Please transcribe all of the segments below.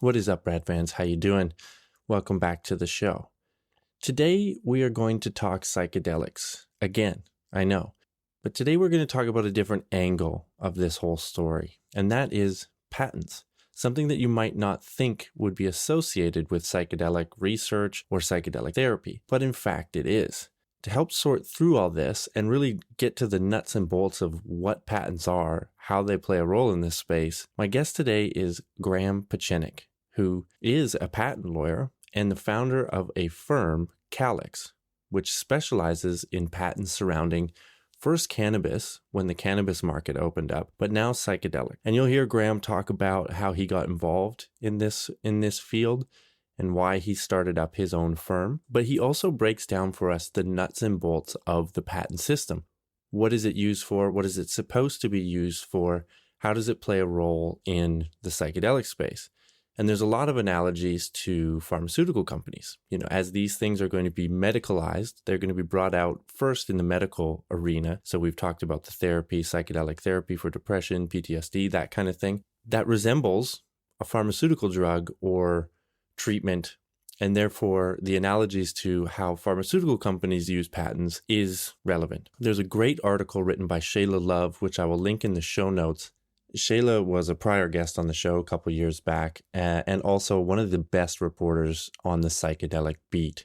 What is up, Brad fans? How you doing? Welcome back to the show. Today, we are going to talk psychedelics. Again, I know. But today we're going to talk about a different angle of this whole story, and that is patents. Something that you might not think would be associated with psychedelic research or psychedelic therapy, but in fact it is. To help sort through all this and really get to the nuts and bolts of what patents are, how they play a role in this space, my guest today is Graham Pachinik, who is a patent lawyer and the founder of a firm, Calix, which specializes in patents surrounding first cannabis, when the cannabis market opened up, but now psychedelic. And you'll hear Graham talk about how he got involved in this field and why he started up his own firm. But he also breaks down for us the nuts and bolts of the patent system. What is it used for? What is it supposed to be used for? How does it play a role in the psychedelic space? And there's a lot of analogies to pharmaceutical companies. As these things are going to be medicalized, they're going to be brought out first in the medical arena. So we've talked about the therapy, psychedelic therapy for depression, PTSD, that kind of thing. That resembles a pharmaceutical drug or treatment. And therefore, the analogies to how pharmaceutical companies use patents is relevant. There's a great article written by Shayla Love, which I will link in the show notes. Shayla was a prior guest on the show a couple years back, and also one of the best reporters on the psychedelic beat.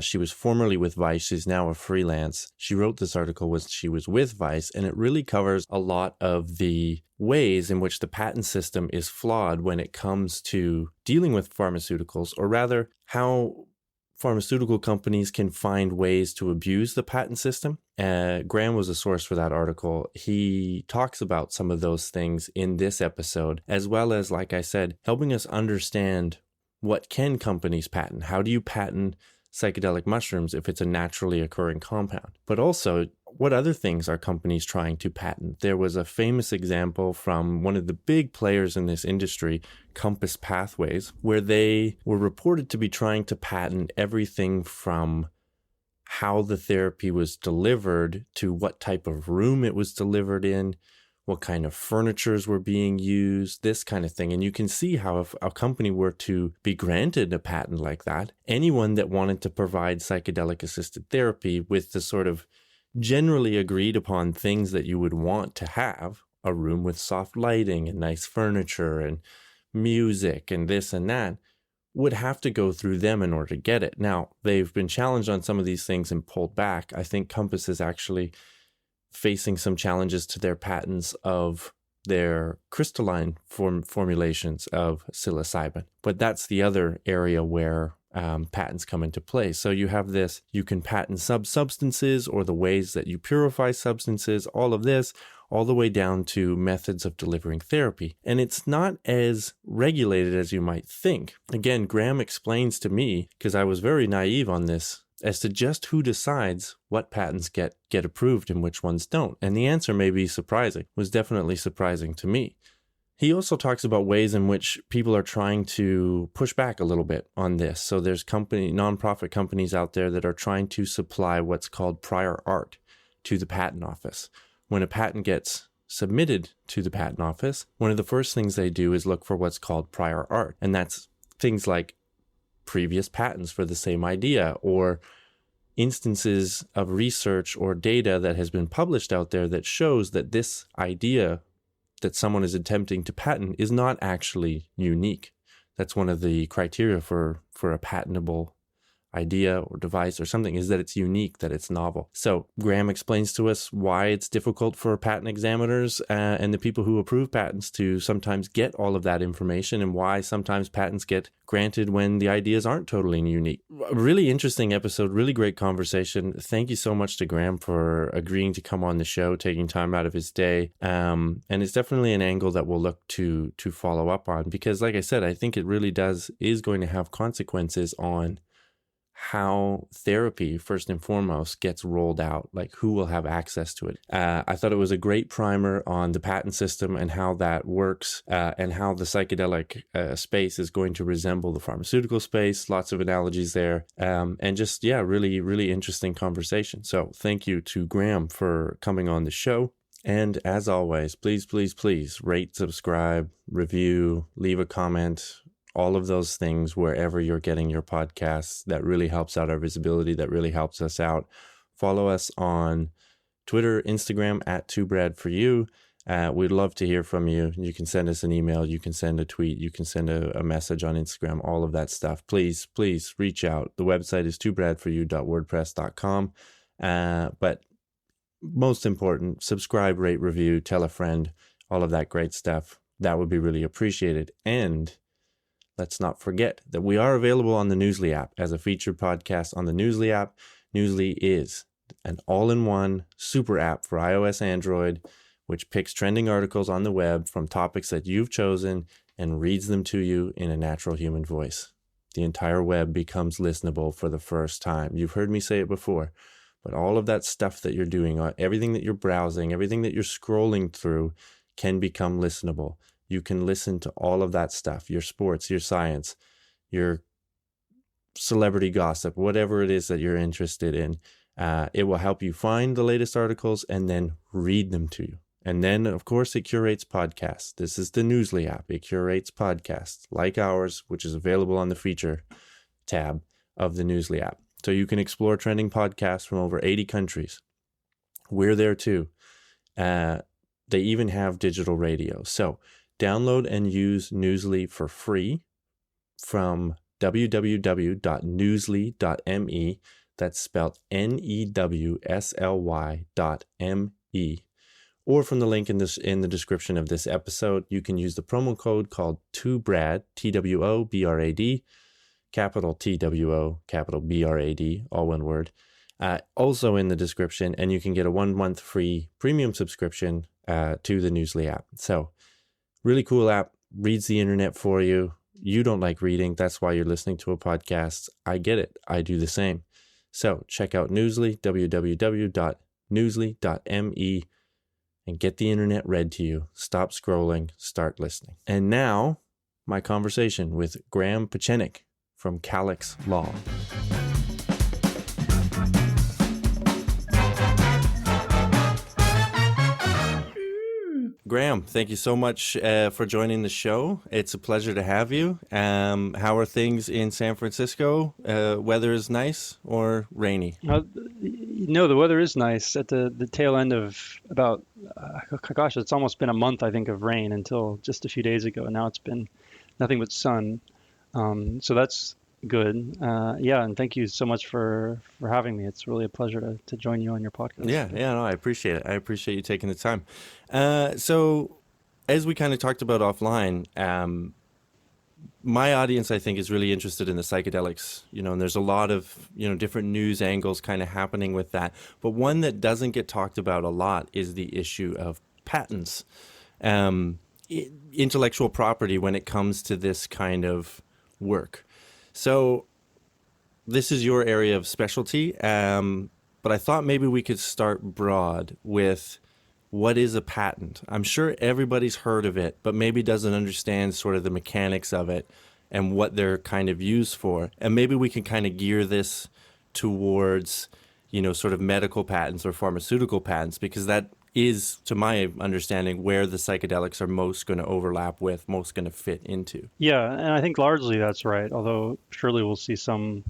She was formerly with Vice. She's now a freelance. She wrote this article when she was with Vice, and it really covers a lot of the ways in which the patent system is flawed when it comes to dealing with pharmaceuticals, or rather how pharmaceutical companies can find ways to abuse the patent system. Graham was a source for that article. He talks about some of those things in this episode, as well as, like I said, helping us understand what can companies patent. How do you patent psychedelic mushrooms if it's a naturally occurring compound? But also, what other things are companies trying to patent? There was a famous example from one of the big players in this industry, Compass Pathways, where they were reported to be trying to patent everything from how the therapy was delivered to what type of room it was delivered in, what kind of furnitures were being used, this kind of thing. And you can see how if a company were to be granted a patent like that, anyone that wanted to provide psychedelic assisted therapy with the sort of generally agreed upon things that you would want to have, a room with soft lighting and nice furniture and music and this and that, would have to go through them in order to get it. Now, they've been challenged on some of these things and pulled back. I think Compass is actually facing some challenges to their patents of their crystalline formulations of psilocybin. But that's the other area where patents come into play. So you have this, you can patent substances or the ways that you purify substances, all of this, all the way down to methods of delivering therapy. And it's not as regulated as you might think. Again, Graham explains to me, because I was very naive on this, as to just who decides what patents get approved and which ones don't. And the answer may be surprising, was definitely surprising to me. He also talks about ways in which people are trying to push back a little bit on this. So there's nonprofit companies out there that are trying to supply what's called prior art to the patent office. When a patent gets submitted to the patent office, one of the first things they do is look for what's called prior art. And that's things like previous patents for the same idea, or instances of research or data that has been published out there that shows that this idea that someone is attempting to patent is not actually unique. That's one of the criteria for a patentable idea or device or something, is that it's unique, that it's novel. So Graham explains to us why it's difficult for patent examiners and the people who approve patents to sometimes get all of that information, and why sometimes patents get granted when the ideas aren't totally unique. A really interesting episode, really great conversation. Thank you so much to Graham for agreeing to come on the show, taking time out of his day. And it's definitely an angle that we'll look to follow up on, because like I said, I think it really is going to have consequences on how therapy, first and foremost, gets rolled out, like who will have access to it. I thought it was a great primer on the patent system and how that works, and how the psychedelic space is going to resemble the pharmaceutical space. Lots of analogies there. And just, really, really interesting conversation. So thank you to Graham for coming on the show. And as always, please, please, please rate, subscribe, review, leave a comment, all of those things wherever you're getting your podcasts. That really helps out our visibility. That really helps us out. Follow us on Twitter, Instagram at 2brad4u. We'd love to hear from you. You can send us an email. You can send a tweet. You can send a message on Instagram, all of that stuff. Please reach out. The website is 2brad4u.wordpress.com. But most important, subscribe, rate, review, tell a friend, all of that great stuff. That would be really appreciated. And let's not forget that we are available on the Newsly app as a featured podcast on the Newsly app. Newsly is an all-in-one super app for iOS, Android, which picks trending articles on the web from topics that you've chosen and reads them to you in a natural human voice. The entire web becomes listenable for the first time. You've heard me say it before, but all of that stuff that you're doing, everything that you're browsing, everything that you're scrolling through can become listenable. You can listen to all of that stuff, your sports, your science, your celebrity gossip, whatever it is that you're interested in. It will help you find the latest articles and then read them to you. And then, of course, it curates podcasts. This is the Newsly app. It curates podcasts like ours, which is available on the feature tab of the Newsly app. So you can explore trending podcasts from over 80 countries. We're there too. They even have digital radio. So download and use Newsly for free from www.newsly.me. That's spelled NEWSLY.me. Or from the link in the description of this episode. You can use the promo code called 2brad, TWOBRAD, capital TWO, capital BRAD, all one word. Also in the description, and you can get a 1 month free premium subscription to the Newsly app. So really cool app, reads the internet for you. You don't like reading, that's why you're listening to a podcast. I get it, I do the same. So check out Newsly, www.newsly.me, and get the internet read to you. Stop scrolling, start listening. And now, my conversation with Graham Pachenik from Calyx Law. Graham, thank you so much for joining the show. It's a pleasure to have you. How are things in San Francisco? Weather is nice or rainy? No, the weather is nice at the tail end of about, it's almost been a month, I think, of rain until just a few days ago. And now it's been nothing but sun. So that's good. And thank you so much for having me. It's really a pleasure to join you on your podcast. No, I appreciate it. I appreciate you taking the time. So as we kind of talked about offline, my audience, I think, is really interested in the psychedelics, and there's a lot of, different news angles kind of happening with that. But one that doesn't get talked about a lot is the issue of patents, intellectual property when it comes to this kind of work. So this is your area of specialty, but I thought maybe we could start broad with what is a patent. I'm sure everybody's heard of it, but maybe doesn't understand sort of the mechanics of it and what they're kind of used for. And maybe we can kind of gear this towards, sort of medical patents or pharmaceutical patents, because that is, to my understanding, where the psychedelics are most going to overlap with, most going to fit into. Yeah, and I think largely that's right, although surely we'll see some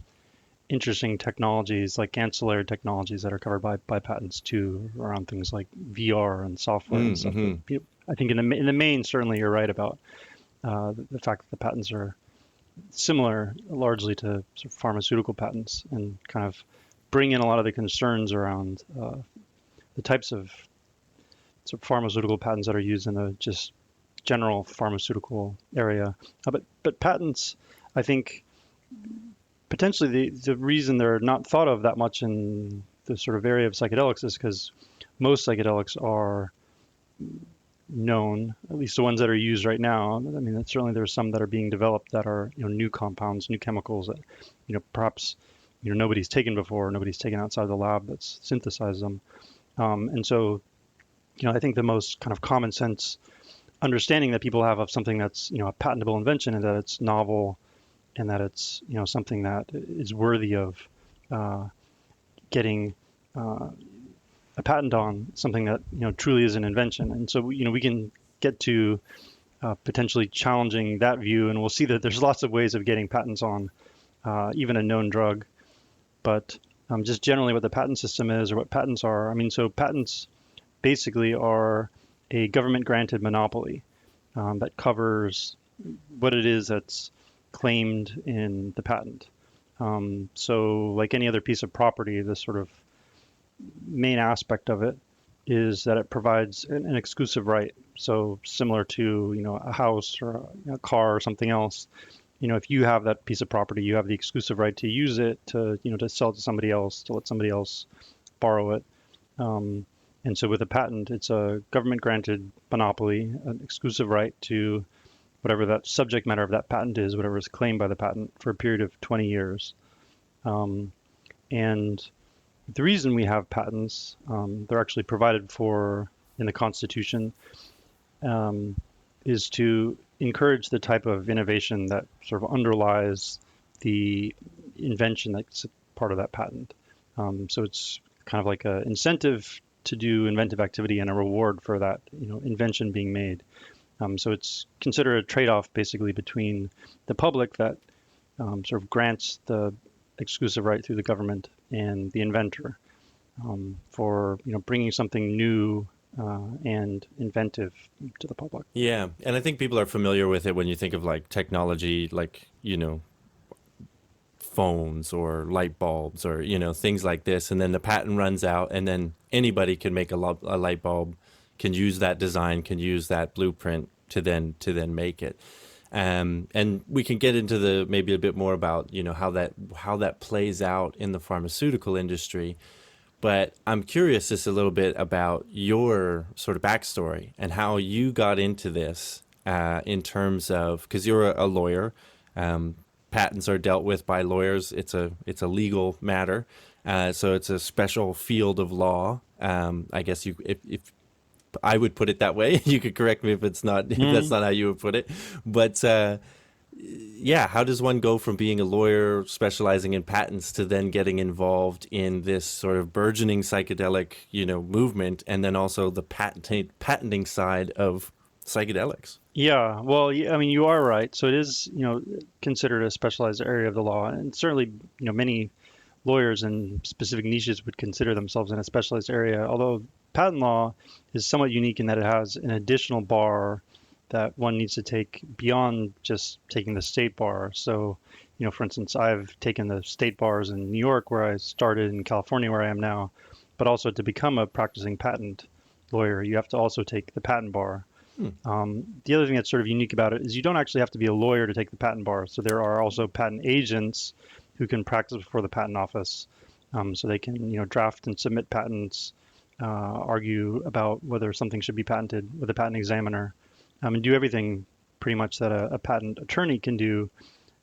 interesting technologies like ancillary technologies that are covered by patents too, around things like VR and software and stuff. I think in the main, certainly you're right about the fact that the patents are similar largely to sort of pharmaceutical patents, and kind of bring in a lot of the concerns around the types of sort of pharmaceutical patents that are used in the just general pharmaceutical area. But patents, I think, potentially the reason they're not thought of that much in the sort of area of psychedelics is because most psychedelics are known, at least the ones that are used right now. I mean, certainly there's some that are being developed that are new compounds, new chemicals that perhaps nobody's taken before, nobody's taken outside the lab that's synthesized them, and so I think the most kind of common sense understanding that people have of something that's a patentable invention is that it's novel, and that it's something that is worthy of getting a patent on, something that truly is an invention. And so we can get to potentially challenging that view. And we'll see that there's lots of ways of getting patents on even a known drug. But just generally what the patent system is or what patents are. I mean, so patents basically are a government-granted monopoly that covers what it is that's claimed in the patent. So like any other piece of property, the sort of main aspect of it is that it provides an exclusive right. So similar to, a house or a car or something else, if you have that piece of property, you have the exclusive right to use it, to sell it to somebody else, to let somebody else borrow it. And so with a patent, it's a government-granted monopoly, an exclusive right to whatever that subject matter of that patent is, whatever is claimed by the patent for a period of 20 years. And the reason we have patents, they're actually provided for in the Constitution, is to encourage the type of innovation that sort of underlies the invention that's part of that patent. So it's kind of like an incentive to do inventive activity and a reward for that, invention being made. So it's considered a trade-off basically between the public that sort of grants the exclusive right through the government and the inventor for bringing something new and inventive to the public. Yeah, and I think people are familiar with it when you think of like technology, like phones or light bulbs or things like this, and then the patent runs out, and then anybody can make a light bulb, can use that design, can use that blueprint to then make it. And we can get into the maybe a bit more about how that plays out in the pharmaceutical industry. But I'm curious just a little bit about your sort of backstory and how you got into this in terms of, because you're a lawyer. Patents are dealt with by lawyers. It's a legal matter, so it's a special field of law. I guess if I would put it that way, you could correct me if it's not if that's not how you would put it. But yeah, how does one go from being a lawyer specializing in patents to then getting involved in this sort of burgeoning psychedelic, movement, and then also the patenting side of psychedelics? Yeah, well, I mean, you are right. So it is, considered a specialized area of the law, and certainly, many lawyers in specific niches would consider themselves in a specialized area. Although patent law is somewhat unique in that it has an additional bar that one needs to take beyond just taking the state bar. So, for instance, I've taken the state bars in New York, where I started, in California, where I am now, but also to become a practicing patent lawyer, you have to also take the patent bar. The other thing that's sort of unique about it is you don't actually have to be a lawyer to take the patent bar. So there are also patent agents who can practice before the patent office. So they can, draft and submit patents, argue about whether something should be patented with a patent examiner, and do everything pretty much that a patent attorney can do,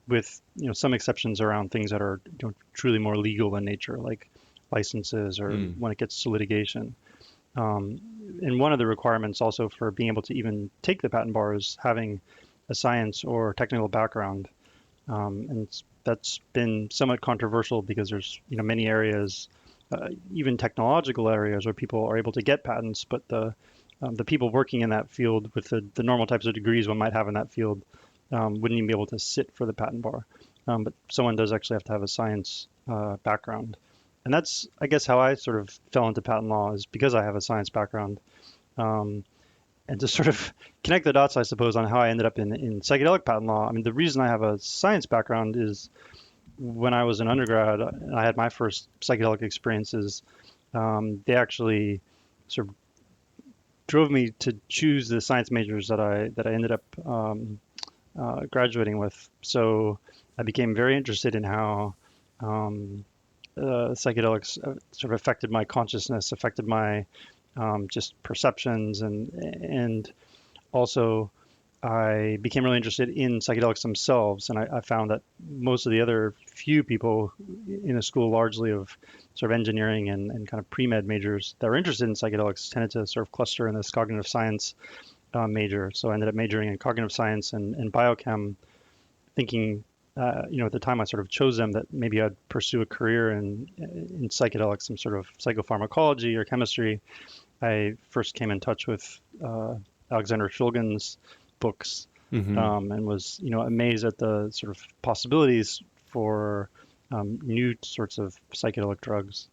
with some exceptions around things that are truly more legal in nature, like licenses or when it gets to litigation. And one of the requirements also for being able to even take the patent bar is having a science or technical background. And that's been somewhat controversial because there's many areas, even technological areas, where people are able to get patents, but the people working in that field with the normal types of degrees one might have in that field wouldn't even be able to sit for the patent bar. But someone does actually have to have a science background. And that's, I guess, how I sort of fell into patent law, is because I have a science background. And to sort of connect the dots, I suppose, on how I ended up in psychedelic patent law. I mean, the reason I have a science background is when I was an undergrad and I had my first psychedelic experiences, they actually sort of drove me to choose the science majors that I ended up graduating with. So I became very interested in how psychedelics sort of affected my consciousness, affected my just perceptions, and also I became really interested in psychedelics themselves. And I found that most of the other few people in a school, largely of sort of engineering and kind of pre-med majors that were interested in psychedelics, tended to sort of cluster in this cognitive science major. So I ended up majoring in cognitive science and biochem, thinking at the time I sort of chose them, that maybe I'd pursue a career in psychedelics, some sort of psychopharmacology or chemistry. I first came in touch with Alexander Shulgin's books, Mm-hmm. and was amazed at the sort of possibilities for new sorts of psychedelic drugs.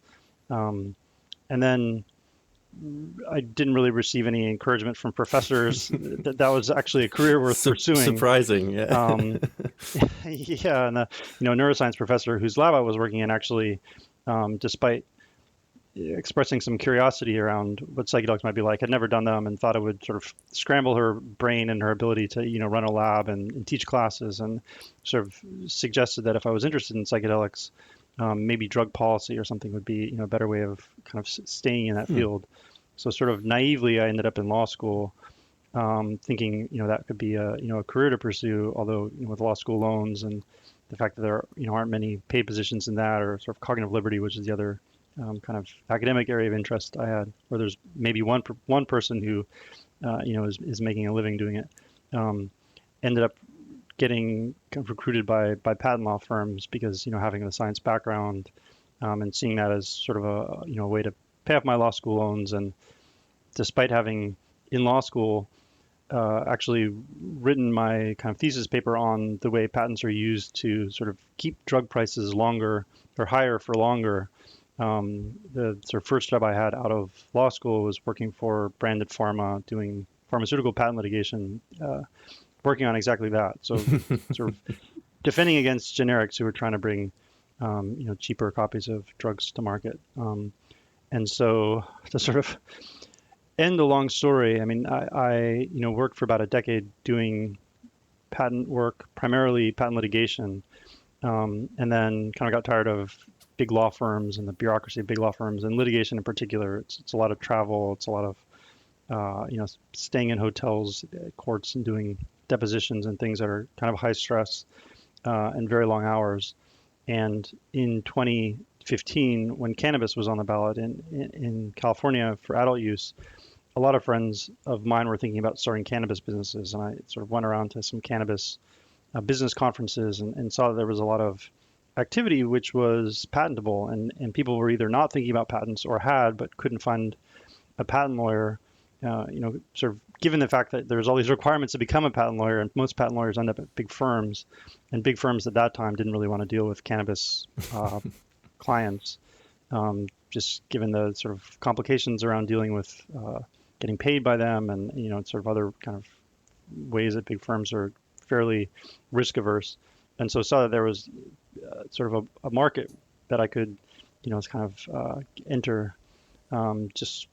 Um, and then I didn't really receive any encouragement from professors that was actually a career worth pursuing. Surprising, yeah. Um, yeah, and the neuroscience professor whose lab I was working in actually, despite expressing some curiosity around what psychedelics might be like, had never done them and thought it would sort of scramble her brain and her ability to run a lab and teach classes, and sort of suggested that if I was interested in psychedelics, maybe drug policy or something would be a better way of kind of staying in that Hmm. field. So sort of naively, I ended up in law school, thinking that could be a career to pursue. Although with law school loans and the fact that there aren't many paid positions in that, or sort of cognitive liberty, which is the other kind of academic area of interest I had, where there's maybe one person who is making a living doing it. Um, Ended up getting kind of recruited by patent law firms because having the science background, and seeing that as sort of a way to pay off my law school loans. And despite having in law school actually written my kind of thesis paper on the way patents are used to sort of keep drug prices longer or higher for longer. The sort of first job I had out of law school was working for branded pharma, doing pharmaceutical patent litigation, working on exactly that. So sort of defending against generics who were trying to bring cheaper copies of drugs to market. And so to sort of end a long story, I mean, I worked for about a decade doing patent work, primarily patent litigation, and then kind of got tired of big law firms and the bureaucracy of big law firms and litigation in particular. It's a lot of travel. It's a lot of staying in hotels, courts, and doing depositions and things that are kind of high stress and very long hours. And in 2015, when cannabis was on the ballot in California for adult use, a lot of friends of mine were thinking about starting cannabis businesses, and I sort of went around to some cannabis business conferences and saw that there was a lot of activity which was patentable, and people were either not thinking about patents or had but couldn't find a patent lawyer. Sort of given the fact that there's all these requirements to become a patent lawyer, and most patent lawyers end up at big firms, and big firms at that time didn't really want to deal with cannabis clients, just given the sort of complications around dealing with getting paid by them, and sort of other kind of ways that big firms are fairly risk averse. And so saw that there was sort of a market that I could kind of enter, just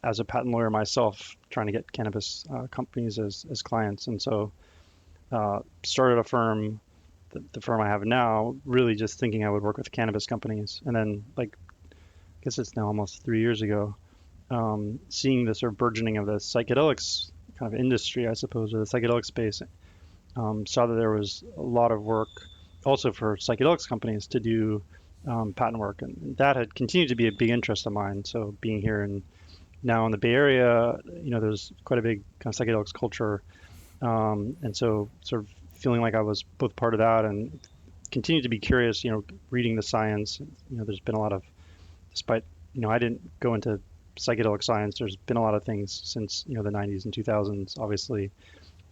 as a patent lawyer myself, trying to get cannabis companies as clients. And so started a firm, the firm I have now, really just thinking I would work with cannabis companies. And then, like, I guess it's now almost 3 years ago, seeing the sort of burgeoning of the psychedelics kind of industry, I suppose, or the psychedelic space, saw that there was a lot of work also for psychedelics companies to do patent work. And that had continued to be a big interest of mine. So being here and now in the Bay Area, there's quite a big kind of psychedelics culture. And so sort of feeling like I was both part of that and continue to be curious, reading the science. There's been a lot of, despite, I didn't go into psychedelic science, there's been a lot of things since, the 90s and 2000s, obviously,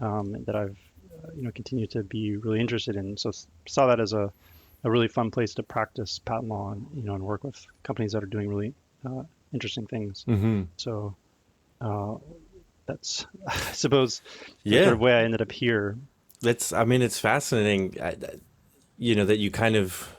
that I've, continued to be really interested in. So saw that as a really fun place to practice patent law and, and work with companies that are doing really interesting things. Mm-hmm. So that's, I suppose, the sort Yeah, of way I ended up here. I mean, it's fascinating, that you kind of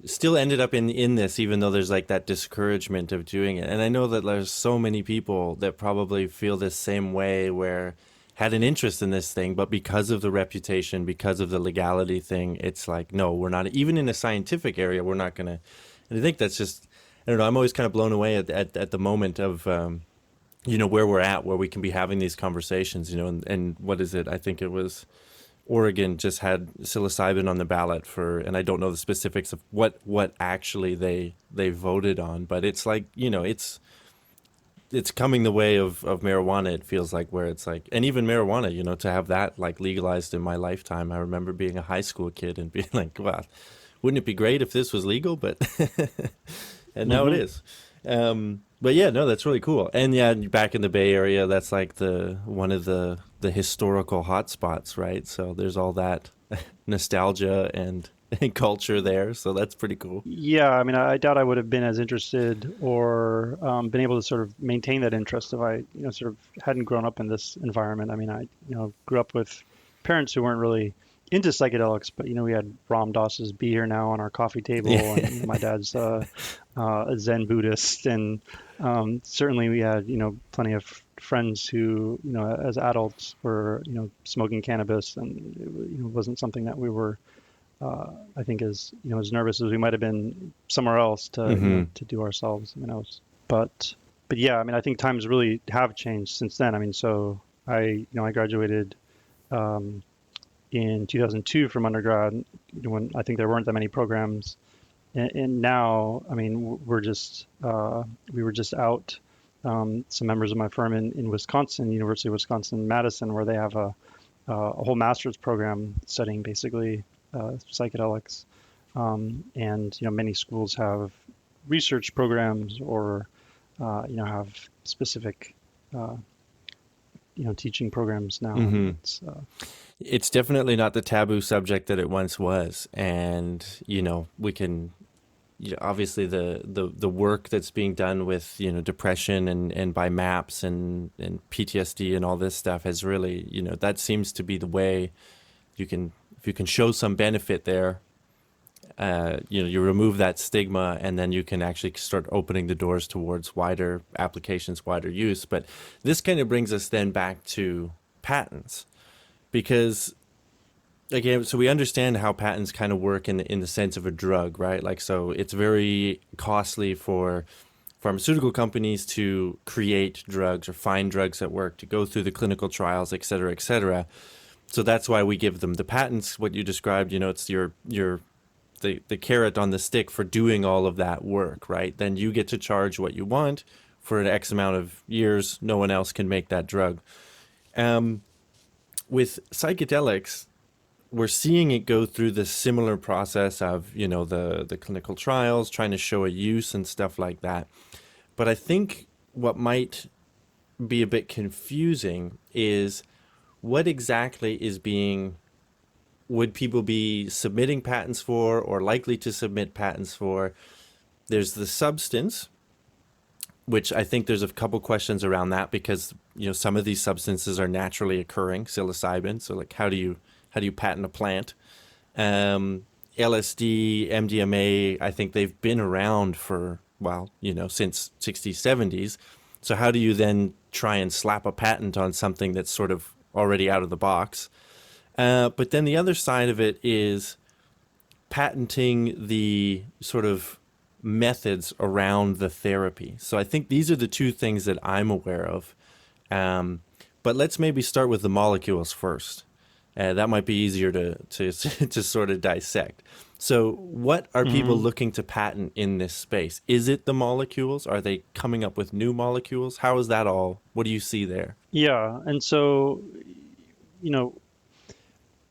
still ended up in this, even though there's like that discouragement of doing it. And I know that there's so many people that probably feel this same way, where had an interest in this thing, but because of the reputation, because of the legality thing, it's like, no, we're not, even in a scientific area, we're not going to. And I think that's just, I don't know, I'm always kind of blown away at the moment of, where we're at, where we can be having these conversations, and what is it? I think it was Oregon just had psilocybin on the ballot for, and I don't know the specifics of what actually they voted on, but it's like, it's coming the way of marijuana, it feels like, where it's like, and even marijuana, to have that like legalized in my lifetime. I remember being a high school kid and being like, wow, wouldn't it be great if this was legal? But and now it Mm-hmm. is. But yeah, no, that's really cool. And yeah, back in the Bay Area, that's like the one of the historical hotspots, right? So there's all that nostalgia and culture there. So that's pretty cool. Yeah, I mean, I doubt I would have been as interested or been able to sort of maintain that interest if I, sort of hadn't grown up in this environment. I mean, I, grew up with parents who weren't really into psychedelics, but we had Ram Dass's "Be Here Now" on our coffee table, and Yeah. my dad's a Zen Buddhist, and certainly we had, plenty of friends who, as adults were, smoking cannabis, and it wasn't something that we were I think as nervous as we might have been somewhere else to Hmm. to do ourselves. I mean, but but yeah, I mean, I think times really have changed since then. I mean, so I graduated um, in 2002 from undergrad when I think there weren't that many programs, and now I mean we were just out. Some members of my firm in Wisconsin, University of Wisconsin-Madison, where they have a whole master's program studying basically psychedelics. And many schools have research programs or have specific uh, teaching programs now, and Hmm. it's It's definitely not the taboo subject that it once was. And, we can, obviously the work that's being done with, depression and by maps and PTSD and all this stuff has really, that seems to be the way you can, if you can show some benefit there, you remove that stigma, and then you can actually start opening the doors towards wider applications, wider use. But this kind of brings us then back to patents, because again, so we understand how patents kind of work in the sense of a drug, right? Like, so it's very costly for pharmaceutical companies to create drugs or find drugs that work, to go through the clinical trials, et cetera, et cetera. So that's why we give them the patents. What you described, it's your the carrot on the stick for doing all of that work, right? Then you get to charge what you want for an X amount of years. No one else can make that drug. Um, with psychedelics, we're seeing it go through the similar process of the clinical trials, trying to show a use and stuff like that. But I think what might be a bit confusing is what exactly is being would people be submitting patents for or likely to submit patents for. There's the substance, which I think there's a couple questions around that, because some of these substances are naturally occurring, psilocybin. So like, how do you patent a plant? LSD, MDMA, I think they've been around for, well, since 60s, 70s. So how do you then try and slap a patent on something that's sort of already out of the box? But then the other side of it is patenting the sort of methods around the therapy. So I think these are the two things that I'm aware of. Um, but let's maybe start with the molecules first. That might be easier to to sort of dissect. So, what are people mhm. looking to patent in this space? Is it the molecules? Are they coming up with new molecules? How is that all? What do you see there? Yeah, and so you know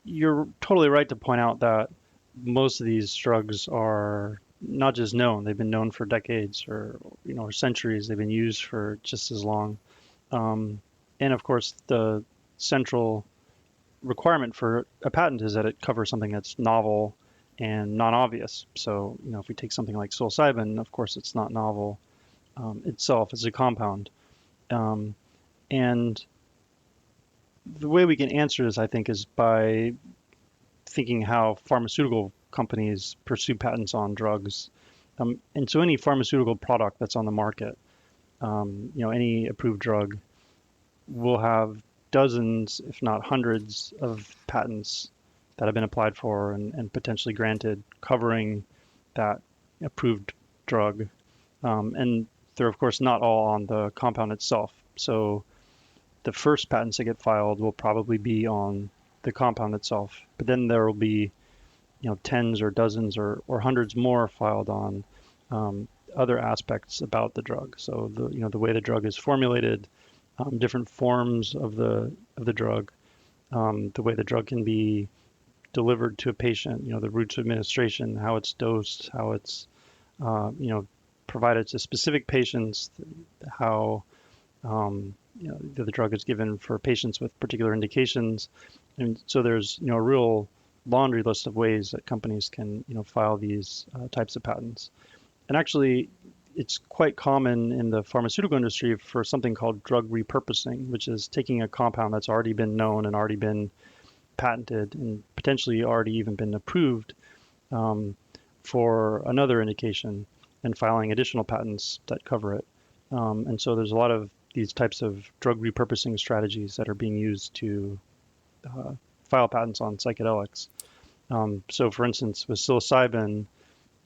you're totally right to point out that most of these drugs are not just known; they've been known for decades or or centuries. They've been used for just as long. Um, and of course, the central requirement for a patent is that it covers something that's novel and non-obvious. So, if we take something like psilocybin, of course, it's not novel itself as a compound. Um, and the way we can answer this, I think, is by thinking how pharmaceutical companies pursue patents on drugs. And so any pharmaceutical product that's on the market, any approved drug will have dozens, if not hundreds, of patents that have been applied for and potentially granted covering that approved drug. And they're, of course, not all on the compound itself. So the first patents that get filed will probably be on the compound itself. But then there will be, tens or dozens or hundreds more filed on other aspects about the drug. So the way the drug is formulated, different forms of the drug, the way the drug can be delivered to a patient, the routes of administration, how it's dosed, how it's uh, you know provided to specific patients, how the drug is given for patients with particular indications. And so there's a real laundry list of ways that companies can file these types of patents. And actually, it's quite common in the pharmaceutical industry for something called drug repurposing, which is taking a compound that's already been known and already been patented and potentially already even been approved for another indication and filing additional patents that cover it. And so there's a lot of these types of drug repurposing strategies that are being used to file patents on psychedelics. So for instance, with psilocybin,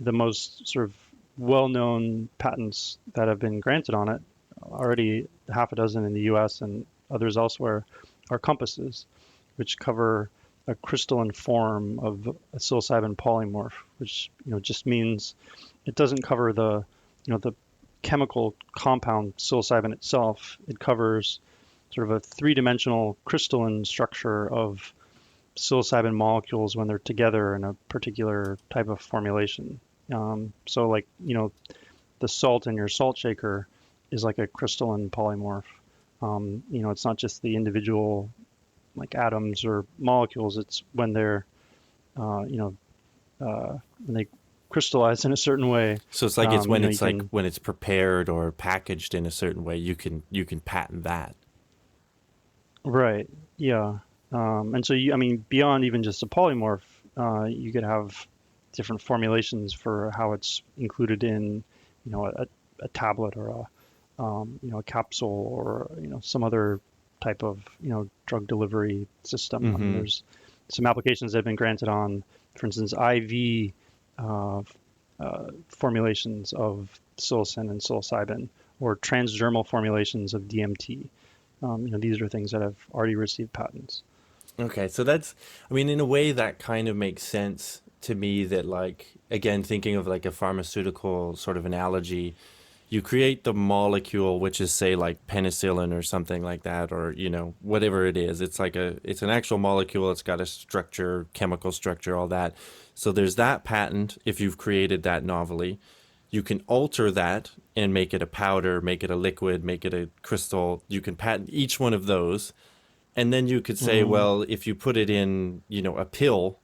the most sort of well-known patents that have been granted on it, already half a dozen in the US and others elsewhere, are compasses, which cover a crystalline form of a psilocybin polymorph, which just means it doesn't cover the chemical compound psilocybin itself. It covers sort of a three-dimensional crystalline structure of psilocybin molecules when they're together in a particular type of formulation. So like, the salt in your salt shaker is like a crystalline polymorph. It's not just the individual like atoms or molecules. It's when they're, when they crystallize in a certain way. So it's like it's when it's like when it's prepared or packaged in a certain way, you can patent that. Right. Yeah. And so beyond even just a polymorph, you could have different formulations for how it's included in, a tablet or a capsule or some other type of drug delivery system. Mm-hmm. There's some applications that have been granted on, for instance, IV formulations of psilocin and psilocybin, or transdermal formulations of DMT. These are things that have already received patents. Okay, so that's, in a way that kind of makes sense to me, that like, again, thinking of like a pharmaceutical sort of analogy, you create the molecule, which is say like penicillin or something like that, or, whatever it is. It's it's an actual molecule. It's got a structure, chemical structure, all that. So there's that patent. If you've created that novelly, you can alter that and make it a powder, make it a liquid, make it a crystal. You can patent each one of those. And then you could say, well, if you put it in, a pill,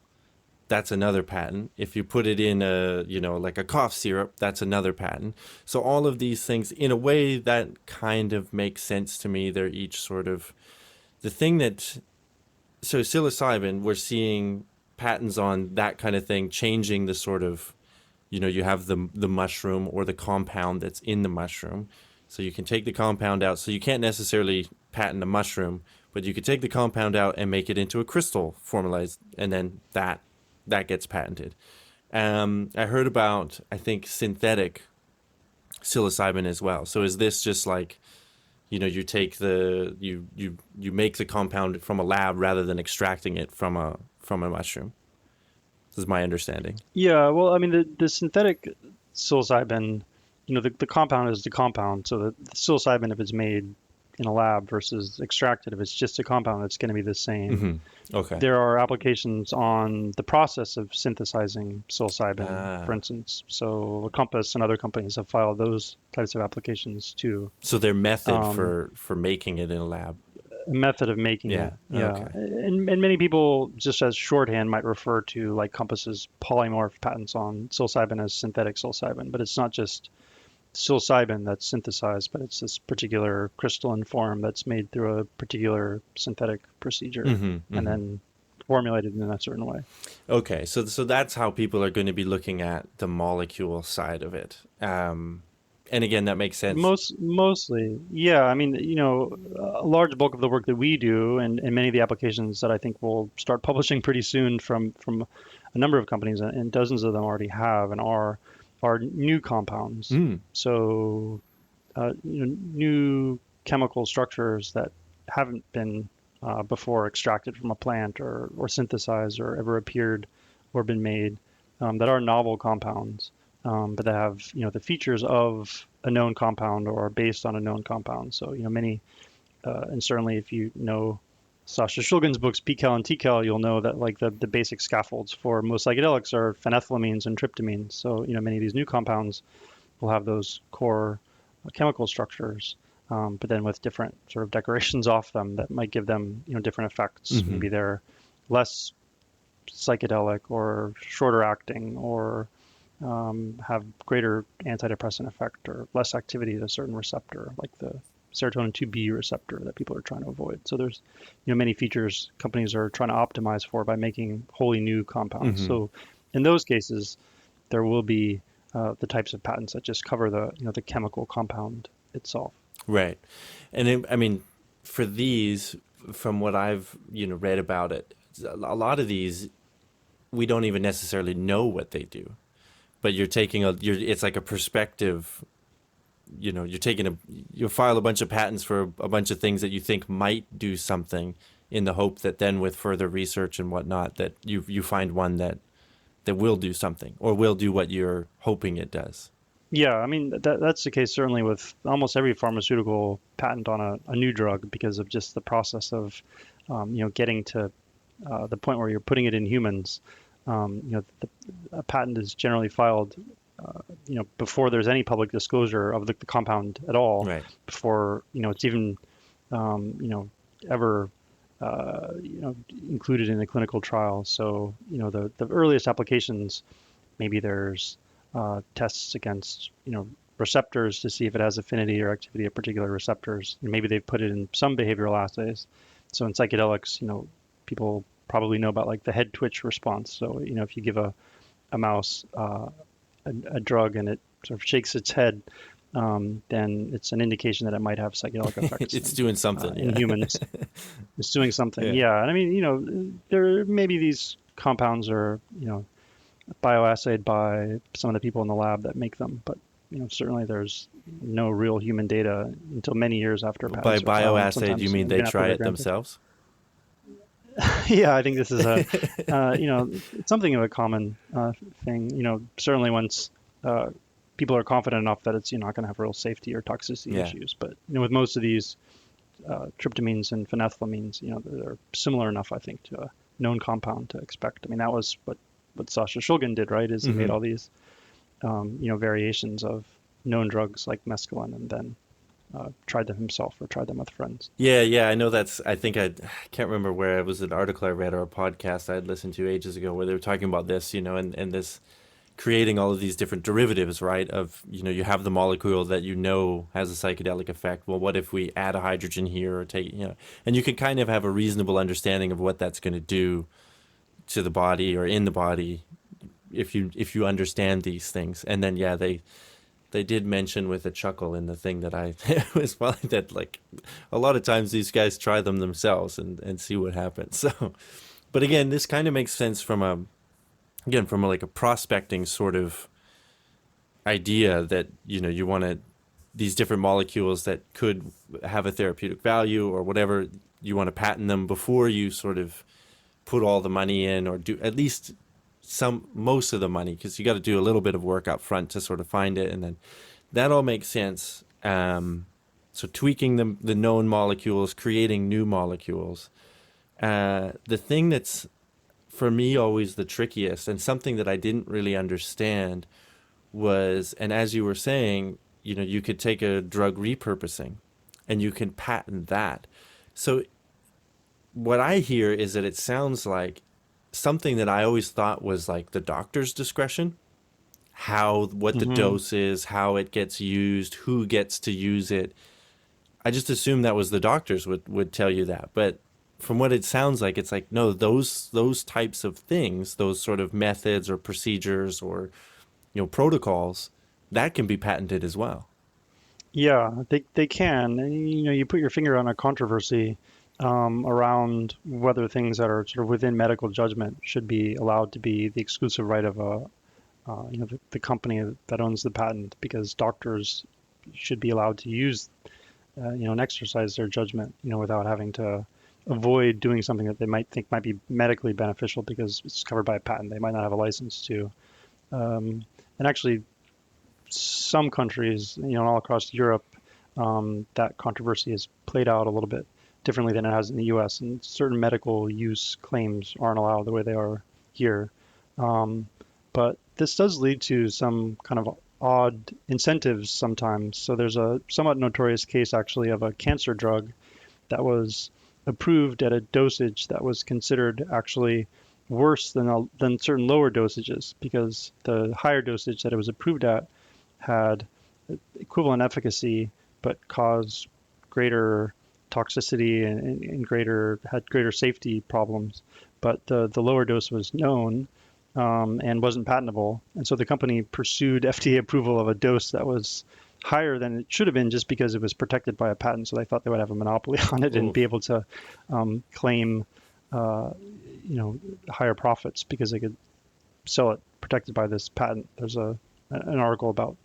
that's another patent. If you put it in a, like a cough syrup, that's another patent. So all of these things, in a way, that kind of makes sense to me. They're each sort of the thing that, so psilocybin, we're seeing patents on that kind of thing, changing the sort of, you have the mushroom or the compound that's in the mushroom. So you can take the compound out. So you can't necessarily patent a mushroom, but you could take the compound out and make it into a crystal formalized, and then that gets patented. I heard about, I think, synthetic psilocybin as well. So is this just like, you take you make the compound from a lab rather than extracting it from a mushroom? This is my understanding. Yeah, well, the synthetic psilocybin, the compound is the compound. So the psilocybin, if it's made in a lab versus extracted, if it's just a compound, it's going to be the same. Mm-hmm. Okay. There are applications on the process of synthesizing psilocybin, for instance. So Compass and other companies have filed those types of applications too. So their method for making it in a lab. A method of making it. Yeah. Okay. And many people, just as shorthand, might refer to like Compass's polymorph patents on psilocybin as synthetic psilocybin, but it's not just psilocybin that's synthesized, but it's this particular crystalline form that's made through a particular synthetic procedure and then formulated in a certain way. Okay, so that's how people are going to be looking at the molecule side of it. And again, that makes sense. Mostly, yeah. A large bulk of the work that we do, and many of the applications that I think we'll start publishing pretty soon from a number of companies, and dozens of them already have and are new compounds. So, new chemical structures that haven't been before extracted from a plant or synthesized or ever appeared or been made, that are novel compounds, but that have the features of a known compound or are based on a known compound. So many, and certainly if you know Sasha Shulgin's books, PCAL and TCAL, you'll know that like the basic scaffolds for most psychedelics are phenethylamines and tryptamines. So many of these new compounds will have those core chemical structures, but then with different sort of decorations off them that might give them, different effects. Mm-hmm. Maybe they're less psychedelic or shorter acting, or have greater antidepressant effect or less activity at a certain receptor, like the serotonin 2B receptor that people are trying to avoid. So there's, many features companies are trying to optimize for by making wholly new compounds. Mm-hmm. So in those cases, there will be the types of patents that just cover the chemical compound itself. Right. And I mean, for these, from what I've, read about it, a lot of these, we don't even necessarily know what they do, but it's like a perspective, you'll file a bunch of patents for a bunch of things that you think might do something, in the hope that then with further research and whatnot, that you find one that will do something or will do what you're hoping it does. Yeah, I mean that's the case certainly with almost every pharmaceutical patent on a new drug, because of just the process of getting to the point where you're putting it in humans. A patent is generally filed before there's any public disclosure of the compound at all, Right. before it's even ever included in a clinical trial. So the earliest applications, maybe there's tests against receptors to see if it has affinity or activity of particular receptors. And maybe they've put it in some behavioral assays. So in psychedelics, people probably know about like the head twitch response. So if you give a mouse a drug and it sort of shakes its head, then it's an indication that it might have psychedelic effects. It's doing something, in humans. It's doing something, Yeah. yeah. And I mean, there maybe these compounds are bioassayed by some of the people in the lab that make them, but certainly there's no real human data until many years after By patents are filed. And bioassay, do you sometimes mean they even after try they're it granted. themselves? Yeah, I think this is it's something of a common thing. Certainly once people are confident enough that it's not going to have real safety or toxicity Yeah. issues. But with most of these tryptamines and phenethylamines, they're similar enough, I think, to a known compound to expect. I mean, that was what Sasha Shulgin did, right? Is he made Mhm. all these variations of known drugs like mescaline, and then tried them himself or tried them with friends. Yeah, I know I think I can't remember where it was, an article I read or a podcast I had listened to ages ago where they were talking about this, and this creating all of these different derivatives, right? Of, you have the molecule that has a psychedelic effect. Well, what if we add a hydrogen here or and you can kind of have a reasonable understanding of what that's going to do to the body or in the body if you understand these things. And then, yeah, they did mention with a chuckle in the thing that I it was funny that, like, a lot of times these guys try them themselves and see what happens. So, but again, this kind of makes sense from like a prospecting sort of idea that, you want to, these different molecules that could have a therapeutic value or whatever, you want to patent them before you sort of put all the money in, or do at least most of the money, because you got to do a little bit of work up front to sort of find it, and then that all makes sense. So tweaking the known molecules, creating new molecules. The thing that's for me always the trickiest, and something that I didn't really understand, was, and as you were saying, you could take a drug repurposing and you can patent that. So what I hear is that it sounds like something that I always thought was like the doctor's discretion, what the Mm-hmm. dose is, how it gets used, who gets to use it. I just assumed that was the doctors would tell you that. But from what it sounds like, it's like, no, those types of things, those sort of methods or procedures or, protocols, that can be patented as well. Yeah, they can. And, you put your finger on a controversy around whether things that are sort of within medical judgment should be allowed to be the exclusive right of the company that owns the patent, because doctors should be allowed to use and exercise their judgment, without having to avoid doing something that they might think might be medically beneficial because it's covered by a patent they might not have a license to. And actually, some countries, all across Europe, that controversy has played out a little bit differently than it has in the U.S. And certain medical use claims aren't allowed the way they are here. But this does lead to some kind of odd incentives sometimes. So there's a somewhat notorious case actually of a cancer drug that was approved at a dosage that was considered actually worse than certain lower dosages, because the higher dosage that it was approved at had equivalent efficacy but caused greater toxicity and had greater safety problems. But the lower dose was known, and wasn't patentable. And so the company pursued FDA approval of a dose that was higher than it should have been, just because it was protected by a patent. So they thought they would have a monopoly on it and Oof. be able to claim, uh, higher profits because they could sell it protected by this patent. There's an article about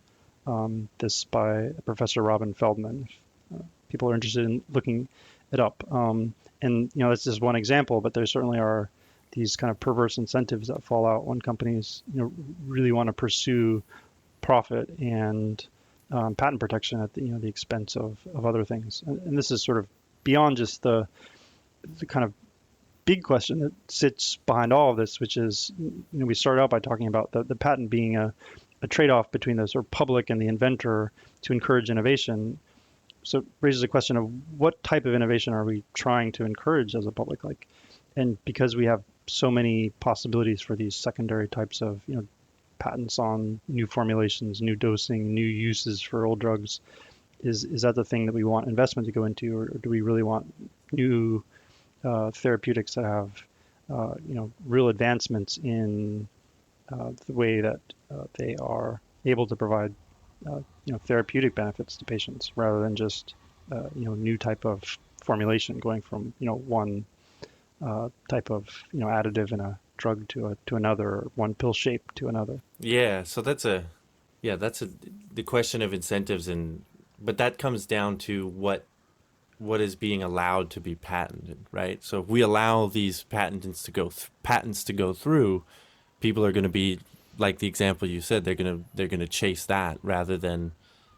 this by Professor Robin Feldman. If people are interested in looking it up. And that's just one example, but there certainly are these kind of perverse incentives that fall out when companies really want to pursue profit and patent protection at the expense of other things. And this is sort of beyond just the kind of big question that sits behind all of this, which is, we started out by talking about the patent being a trade-off between the sort of public and the inventor to encourage innovation. So it raises a question of what type of innovation are we trying to encourage as a public? And because we have so many possibilities for these secondary types of, patents on new formulations, new dosing, new uses for old drugs, is that the thing that we want investment to go into, or do we really want new therapeutics that have, real advancements in the way that they are able to provide, therapeutic benefits to patients, rather than just, new type of formulation going from, one type of, additive in a drug to another, or one pill shape to another. Yeah, so that's the question of incentives, but that comes down to what is being allowed to be patented, right? So if we allow these patents to go through, people are going to be like the example you said. They're going to chase that rather than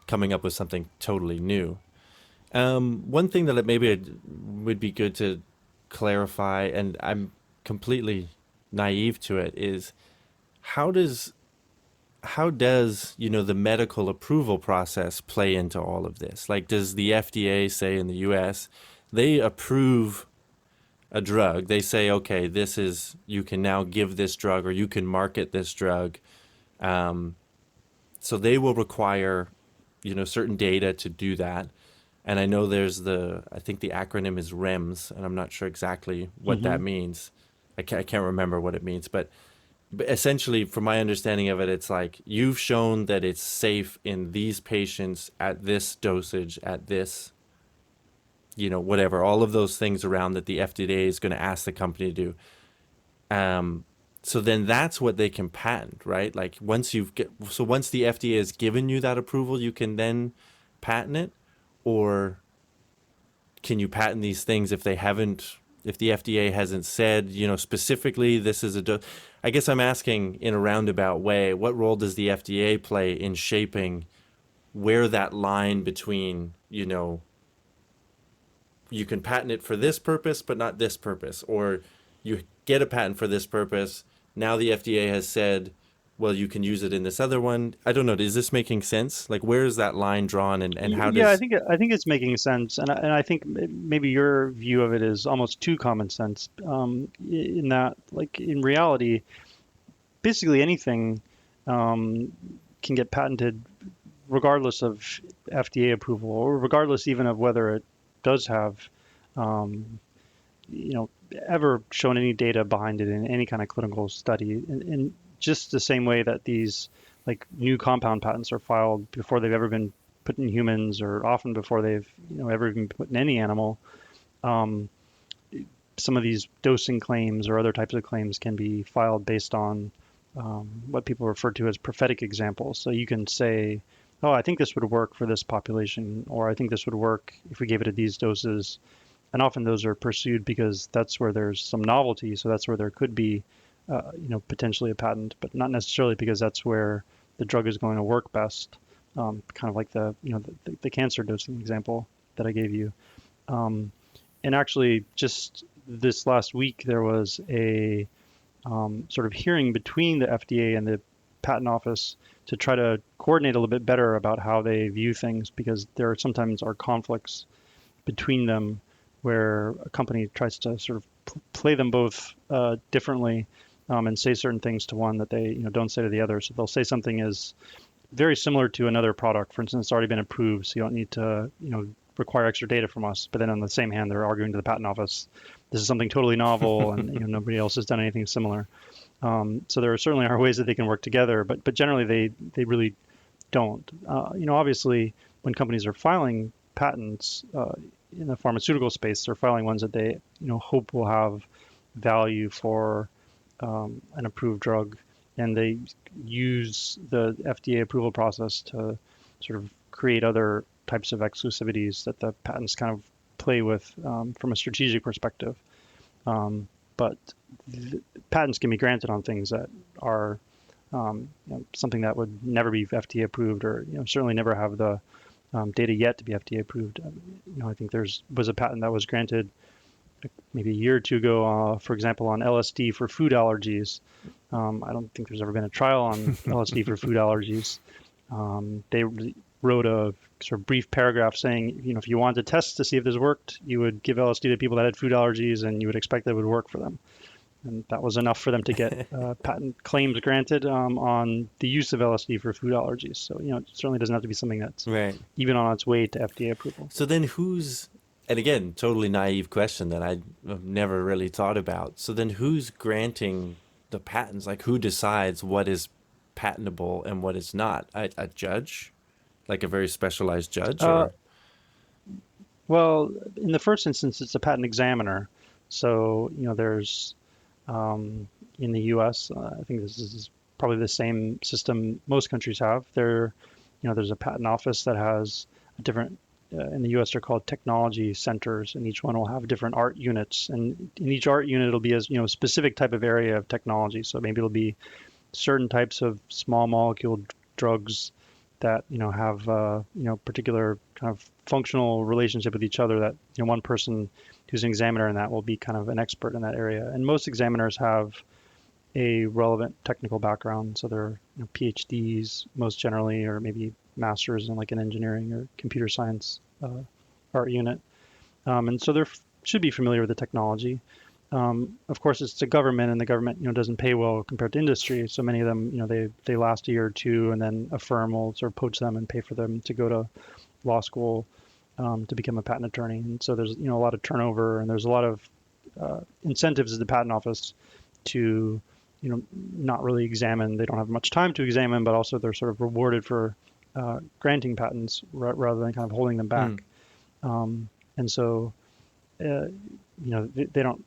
coming up with something totally new. One thing that maybe it would be good to clarify, and I'm completely naive to it, is how does the medical approval process play into all of this? Like, does the FDA say in the US, they approve a drug, they say, okay, you can now give this drug, or you can market this drug. So they will require, certain data to do that. And I know I think the acronym is REMS, and I'm not sure exactly what that Hmm. means. I can't remember what it means, but essentially, from my understanding of it, it's like, you've shown that it's safe in these patients at this dosage, at this, whatever, all of those things around that the FDA is going to ask the company to do. So then that's what they can patent, right? Like, once the FDA has given you that approval, you can then patent it, or can you patent these things if the FDA hasn't said, specifically this is I guess I'm asking in a roundabout way, what role does the FDA play in shaping where that line between, you can patent it for this purpose, but not this purpose, or you get a patent for this purpose. Now the FDA has said, well, you can use it in this other one. I don't know. Is this making sense? Like, where is that line drawn, and how Yeah, does, I think it's making sense, and I think maybe your view of it is almost too common sense. In that, like, in reality, basically anything can get patented regardless of FDA approval, or regardless even of whether it does have, um, you know, ever shown any data behind it in any kind of clinical study. In just the same way that these, like, new compound patents are filed before they've ever been put in humans, or often before they've, ever been put in any animal. Um, some of these dosing claims or other types of claims can be filed based on what people refer to as prophetic examples. So you can say, oh, I think this would work for this population, or I think this would work if we gave it at these doses. And often those are pursued because that's where there's some novelty. So that's where there could be, potentially a patent, but not necessarily because that's where the drug is going to work best. Kind of like the cancer dosing example that I gave you. Um, and actually, just this last week, there was a sort of hearing between the FDA and the patent office to try to coordinate a little bit better about how they view things, because there sometimes are conflicts between them where a company tries to sort of play them both differently, and say certain things to one that they don't say to the other. So they'll say something is very similar to another product. For instance, it's already been approved, so you don't need to require extra data from us. But then on the same hand, they're arguing to the patent office, this is something totally novel, and nobody else has done anything similar. So there certainly are ways that they can work together, but generally they really don't. Obviously, when companies are filing patents in the pharmaceutical space, they're filing ones that they hope will have value for an approved drug, and they use the FDA approval process to sort of create other types of exclusivities that the patents kind of play with from a strategic perspective. But patents can be granted on things that are something that would never be FDA approved, or certainly never have the data yet to be FDA approved. I think was a patent that was granted maybe a year or two ago, for example, on LSD for food allergies. I don't think there's ever been a trial on LSD for food allergies. They wrote a sort of brief paragraph saying, if you wanted to test to see if this worked, you would give LSD to people that had food allergies, and you would expect that it would work for them. And that was enough for them to get patent claims granted on the use of LSD for food allergies. So, it certainly doesn't have to be something that's Right. even on its way to FDA approval. So then and again, totally naive question that I've never really thought about. So then who's granting the patents? Like, who decides what is patentable and what is not? A judge? Like a very specialized judge? Or Well, in the first instance, it's a patent examiner. So, there's in the U.S., I think this is probably the same system most countries have. There's a patent office that has a different. In the U.S., they're called technology centers, and each one will have different art units. And in each art unit, it'll be a specific type of area of technology. So maybe it'll be certain types of small molecule drugs that have particular kind of functional relationship with each other, that one person who's an examiner in that will be kind of an expert in that area. And most examiners have a relevant technical background, so they're PhDs most generally, or maybe masters in like an engineering or computer science art unit, and so they should be familiar with the technology. Of course, it's a government, and the government doesn't pay well compared to industry. So many of them they last a year or two, and then a firm will sort of poach them and pay for them to go to law school to become a patent attorney. And so there's a lot of turnover, and there's a lot of incentives at the patent office to not really examine. They don't have much time to examine, but also they're sort of rewarded for granting patents rather than kind of holding them back. And so they don't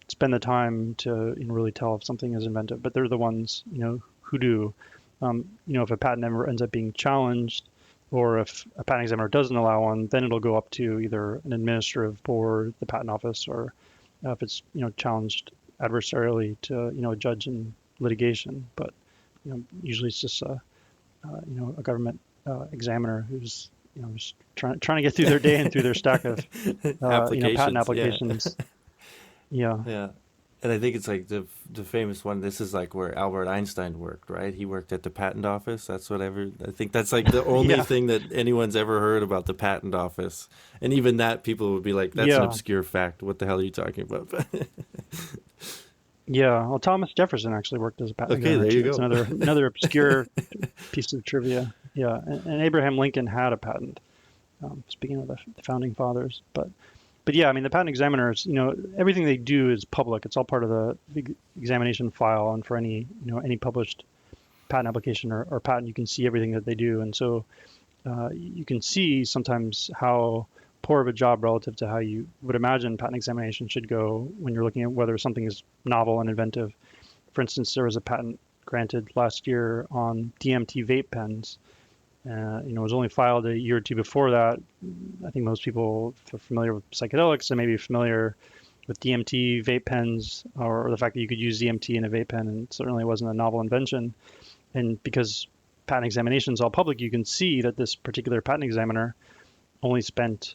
spend the time to really tell if something is inventive, but they're the ones who do. If a patent ever ends up being challenged, or if a patent examiner doesn't allow one, then it'll go up to either an administrative board, the patent office, or if it's challenged adversarially to a judge in litigation. But usually it's just a government examiner who's just trying to get through their day and through their stack of patent applications. Yeah. Yeah. And I think it's like the famous one. This is like where Albert Einstein worked, right? He worked at the patent office. I think that's like the only thing that anyone's ever heard about the patent office. And even that, people would be like, that's an obscure fact. What the hell are you talking about? Yeah. Well, Thomas Jefferson actually worked as a patent examiner. Okay, there you go. It's another obscure piece of trivia. Yeah. And Abraham Lincoln had a patent. Speaking of the founding fathers, but yeah, I mean, the patent examiners, everything they do is public. It's all part of the examination file, and for any published patent application or patent, you can see everything that they do. And so you can see sometimes how poor of a job relative to how you would imagine patent examination should go when you're looking at whether something is novel and inventive. For instance, there was a patent granted last year on DMT vape pens. It was only filed a year or two before that. I think most people are familiar with psychedelics and maybe familiar with DMT vape pens, or the fact that you could use DMT in a vape pen, and certainly wasn't a novel invention. And because patent examination is all public, you can see that this particular patent examiner only spent,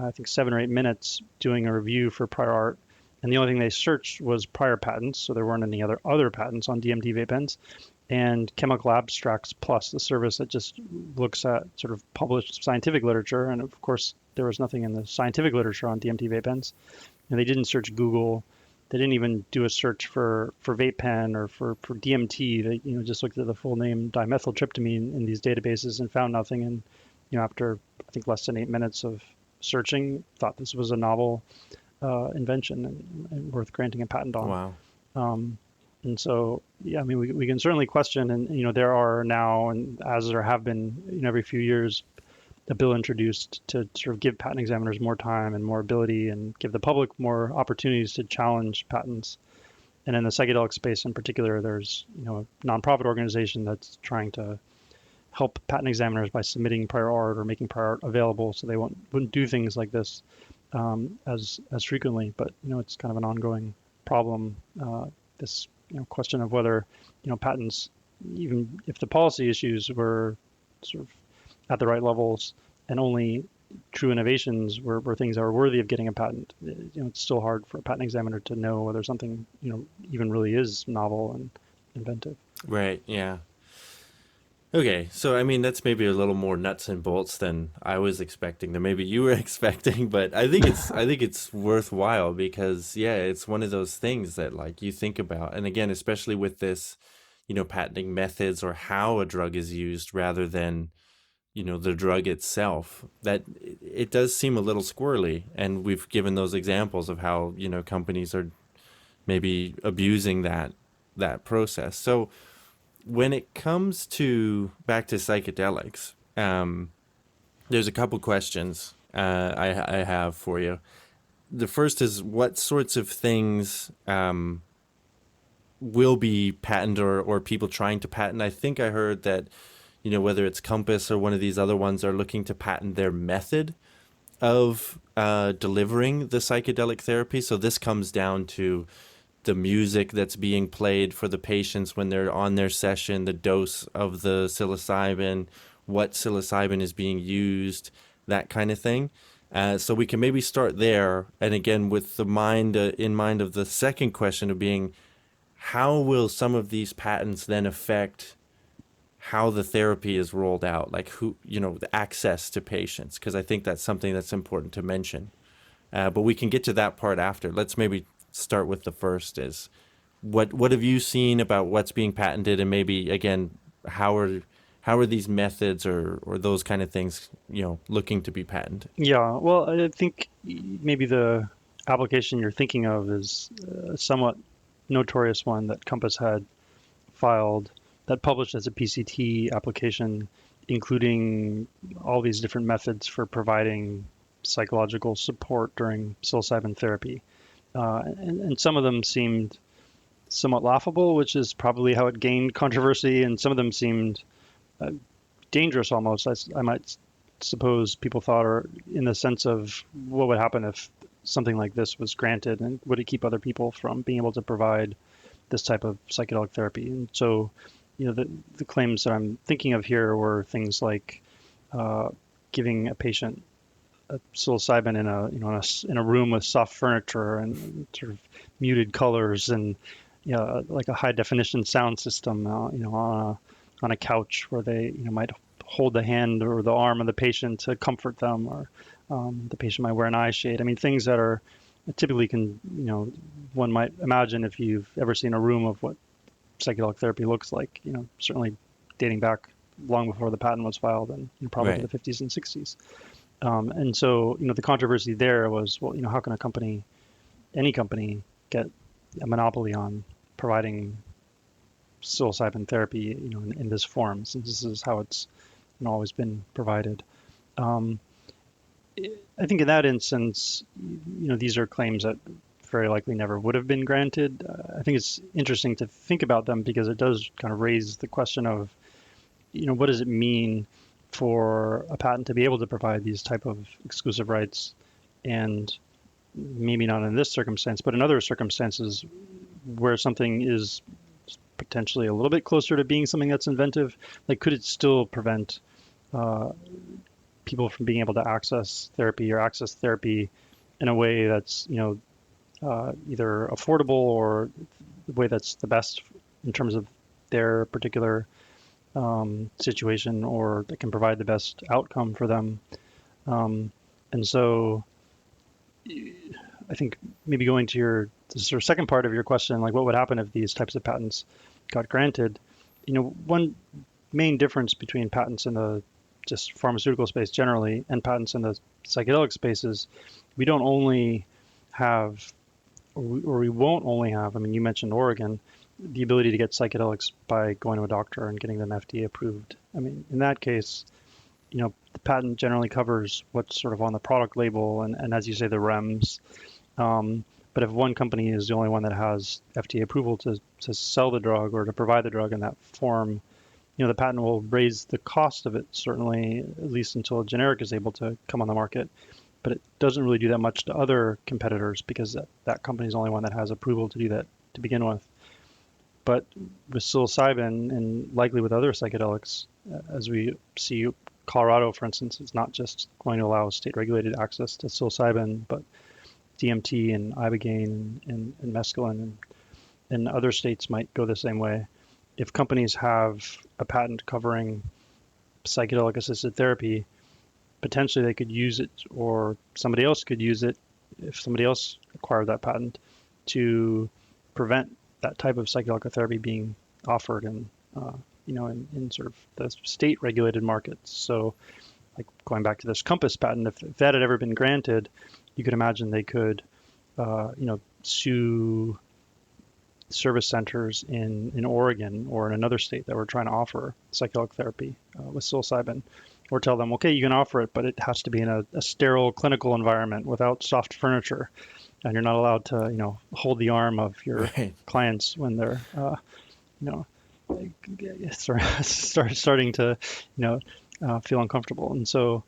I think, 7 or 8 minutes doing a review for prior art. And the only thing they searched was prior patents, so there weren't any other patents on DMT vape pens. and Chemical Abstracts Plus, the service that just looks at sort of published scientific literature. And of course, there was nothing in the scientific literature on DMT vape pens. And they didn't search Google. They didn't even do a search for vape pen or for DMT. They just looked at the full name dimethyltryptamine in these databases and found nothing. And after I think less than 8 minutes of searching, thought this was a novel invention and worth granting a patent on. Wow. And so, yeah, I mean, we can certainly question, and there are now, and as there have been, every few years, a bill introduced to sort of give patent examiners more time and more ability, and give the public more opportunities to challenge patents. And in the psychedelic space in particular, there's a nonprofit organization that's trying to help patent examiners by submitting prior art or making prior art available, so they wouldn't do things like this as frequently. But it's kind of an ongoing problem. This question of whether patents, even if the policy issues were sort of at the right levels and only true innovations were things that were worthy of getting a patent, it's still hard for a patent examiner to know whether something even really is novel and inventive. Right. Yeah. Okay, so I mean that's maybe a little more nuts and bolts than I was expecting, than maybe you were expecting, but I think it's worthwhile because yeah, it's one of those things that like you think about, and again, especially with this, patenting methods or how a drug is used rather than the drug itself, that it does seem a little squirrely, and we've given those examples of how companies are maybe abusing that process. So when it comes to back to psychedelics, there's a couple questions I have for you. The first is what sorts of things will be patented or people trying to patent. I think I heard that, whether it's Compass or one of these other ones are looking to patent their method of delivering the psychedelic therapy. So this comes down to the music that's being played for the patients when they're on their session, the dose of the psilocybin, what psilocybin is being used, that kind of thing. So we can maybe start there. And again, with the mind in mind of the second question of being, how will some of these patents then affect how the therapy is rolled out? Like who, the access to patients, because I think that's something that's important to mention. But we can get to that part after. Let's maybe start with the first is what have you seen about what's being patented, and maybe again how are these methods or those kind of things looking to be patented? Yeah, well, I think maybe the application you're thinking of is a somewhat notorious one that Compass had filed that published as a PCT application, including all these different methods for providing psychological support during psilocybin therapy. And some of them seemed somewhat laughable, which is probably how it gained controversy, and some of them seemed dangerous almost, I might suppose people thought, or in the sense of what would happen if something like this was granted, and would it keep other people from being able to provide this type of psychedelic therapy. And so, the claims that I'm thinking of here were things like giving a patient a psilocybin in a room with soft furniture and sort of muted colors, and like a high definition sound system, on a couch where they might hold the hand or the arm of the patient to comfort them, or the patient might wear an eye shade. I mean, things that are typically one might imagine if you've ever seen a room of what psychedelic therapy looks like, certainly dating back long before the patent was filed, and probably Right. to the 50s and 60s. And so, the controversy there was, well, how can any company get a monopoly on providing psilocybin therapy, in this form, since this is how it's always been provided. Um, I think in that instance, these are claims that very likely never would have been granted. I think it's interesting to think about them because it does kind of raise the question of, what does it mean for a patent to be able to provide these type of exclusive rights, and maybe not in this circumstance, but in other circumstances where something is potentially a little bit closer to being something that's inventive, like could it still prevent people from being able to access therapy in a way that's either affordable or the way that's the best in terms of their particular situation, or that can provide the best outcome for them. And so I think maybe going to the sort of second part of your question, like what would happen if these types of patents got granted? One main difference between patents in the just pharmaceutical space generally and patents in the psychedelic spaces, we don't only have, or we won't only have, I mean, you mentioned Oregon, the ability to get psychedelics by going to a doctor and getting them FDA approved. I mean, in that case, the patent generally covers what's sort of on the product label and as you say, the REMS. But if one company is the only one that has FDA approval to sell the drug or to provide the drug in that form, the patent will raise the cost of it, certainly, at least until a generic is able to come on the market. But it doesn't really do that much to other competitors because that company is the only one that has approval to do that to begin with. But with psilocybin and likely with other psychedelics, as we see Colorado, for instance, is not just going to allow state-regulated access to psilocybin, but DMT and ibogaine and mescaline and other states might go the same way. If companies have a patent covering psychedelic-assisted therapy, potentially they could use it, or somebody else could use it if somebody else acquired that patent to prevent that type of psychedelic therapy being offered in sort of the state-regulated markets. So, like going back to this Compass patent, if that had ever been granted, you could imagine they could, sue service centers in Oregon or in another state that were trying to offer psychedelic therapy with psilocybin, or tell them, okay, you can offer it, but it has to be in a sterile clinical environment without soft furniture, and you're not allowed to, hold the arm of your clients when they're, starting to, feel uncomfortable. And so,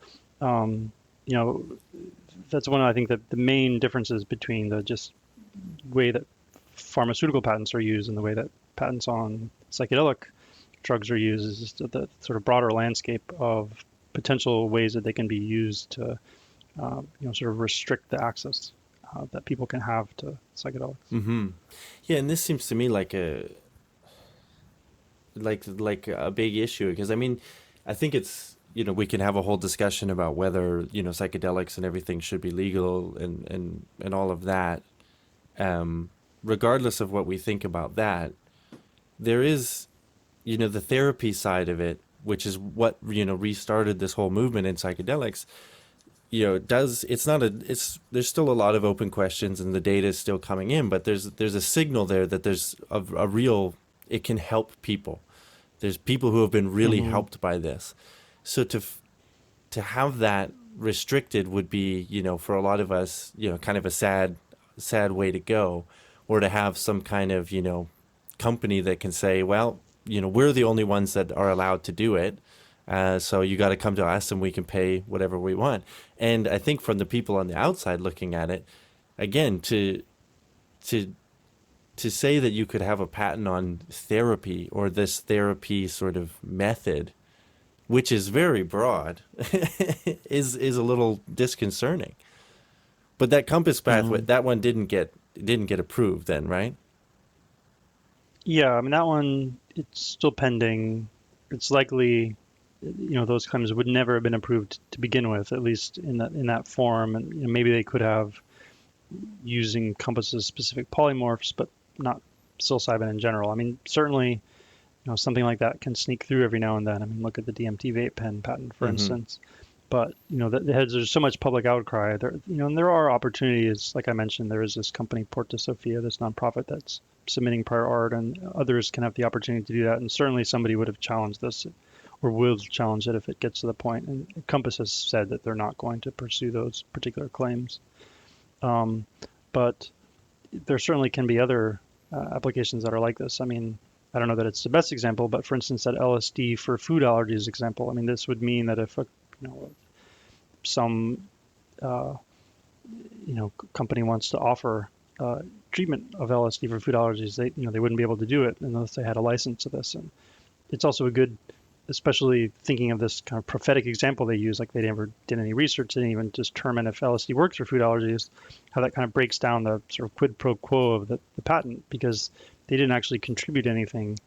that's one of, I think, that the main differences between the just way that pharmaceutical patents are used and the way that patents on psychedelic drugs are used is just the sort of broader landscape of potential ways that they can be used to, sort of restrict the access that people can have to psychedelics. Mm-hmm. Yeah, and this seems to me like a big issue because I mean, I think it's we can have a whole discussion about whether psychedelics and everything should be legal and all of that. Regardless of what we think about that, there is the therapy side of it, which is what restarted this whole movement in psychedelics. There's still a lot of open questions and the data is still coming in, but there's a signal there that there's a real, it can help people. There's people who have been really helped by this. So to have that restricted would be, for a lot of us, kind of a sad way to go, or to have some kind of, company that can say, well, we're the only ones that are allowed to do it. So you got to come to us and we can pay whatever we want. And I think from the people on the outside looking at it, again, to say that you could have a patent on therapy or this therapy sort of method, which is very broad, is a little disconcerting. But that Compass pathway, that one didn't get approved then, right? Yeah, I mean that one, it's still pending. It's likely, those claims would never have been approved to begin with, at least in that form. And maybe they could have using Compass's specific polymorphs, but not psilocybin in general. I mean, certainly, something like that can sneak through every now and then. I mean, look at the DMT vape pen patent, for instance. But there's so much public outcry. And there are opportunities. Like I mentioned, there is this company, Porta Sofia, this nonprofit that's submitting prior art, and others can have the opportunity to do that. And certainly somebody would have challenged this, or will challenge it if it gets to the point. And Compass has said that they're not going to pursue those particular claims. But there certainly can be other applications that are like this. I mean, I don't know that it's the best example, but for instance, that LSD for food allergies example, I mean, this would mean that if some company wants to offer treatment of LSD for food allergies, they wouldn't be able to do it unless they had a license to this. And it's also a good, especially thinking of this kind of prophetic example they use, like they never did any research, they didn't even determine if LSD works for food allergies, how that kind of breaks down the sort of quid pro quo of the patent, because they didn't actually contribute anything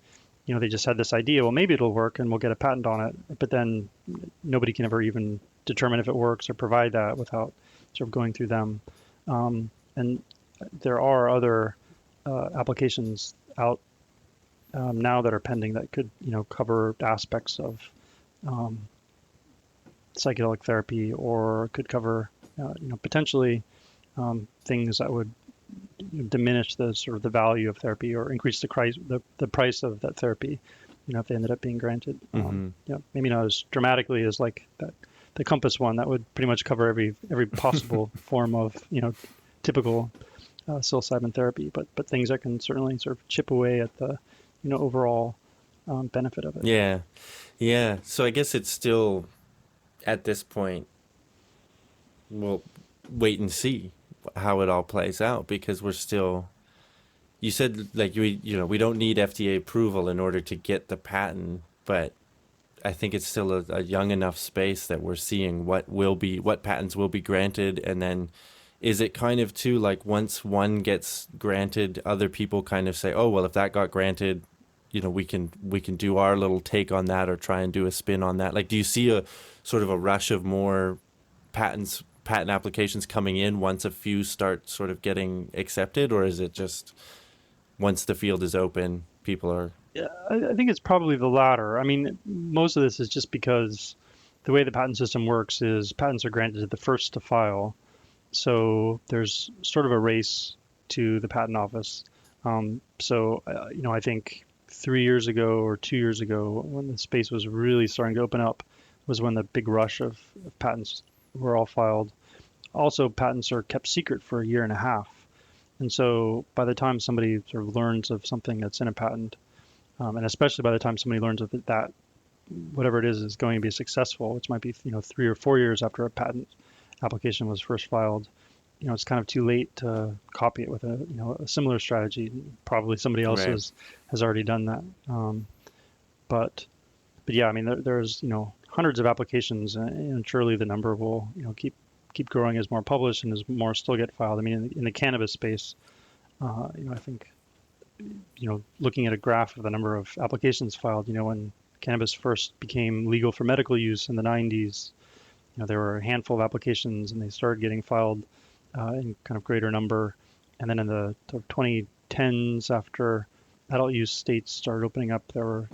they just had this idea, well, maybe it'll work and we'll get a patent on it, but then nobody can ever even determine if it works or provide that without sort of going through them. And there are other applications out now that are pending that could, cover aspects of um, psychedelic therapy, or could cover, potentially things that would diminish the sort of the value of therapy or increase the price of that therapy, if they ended up being granted. Mm-hmm. Maybe not as dramatically as like that, the Compass one that would pretty much cover every possible form of, typical psilocybin therapy, but things that can certainly sort of chip away at the, overall benefit of it. Yeah. Yeah. So I guess it's still at this point, we'll wait and see how it all plays out, because we're still, you said like we don't need FDA approval in order to get the patent, but I think it's still a young enough space that we're seeing what patents will be granted. And then is it kind of too like once one gets granted, other people kind of say, oh, well, if that got granted, we can do our little take on that or try and do a spin on that. Like, do you see a sort of a rush of more patent applications coming in once a few start sort of getting accepted, or is it just once the field is open, people are? Yeah, I think it's probably the latter. I mean, most of this is just because the way the patent system works is patents are granted to the first to file. So there's sort of a race to the patent office. I think 3 years ago or 2 years ago, when the space was really starting to open up, was when the big rush of patents were all filed. Also, patents are kept secret for a year and a half. And so by the time somebody sort of learns of something that's in a patent, and especially by the time somebody learns of it, that whatever it is going to be successful, which might be 3 or 4 years after a patent application was first filed, it's kind of too late to copy it with a similar strategy. Probably somebody else Right. has already done that. But yeah, I mean, there's hundreds of applications, and surely the number will keep growing as more published and as more still get filed. I mean, in the cannabis space, I think looking at a graph of the number of applications filed, when cannabis first became legal for medical use in the 90s, there were a handful of applications and they started getting filed in kind of greater number. And then in the 2010s, after adult use states started opening up, there were,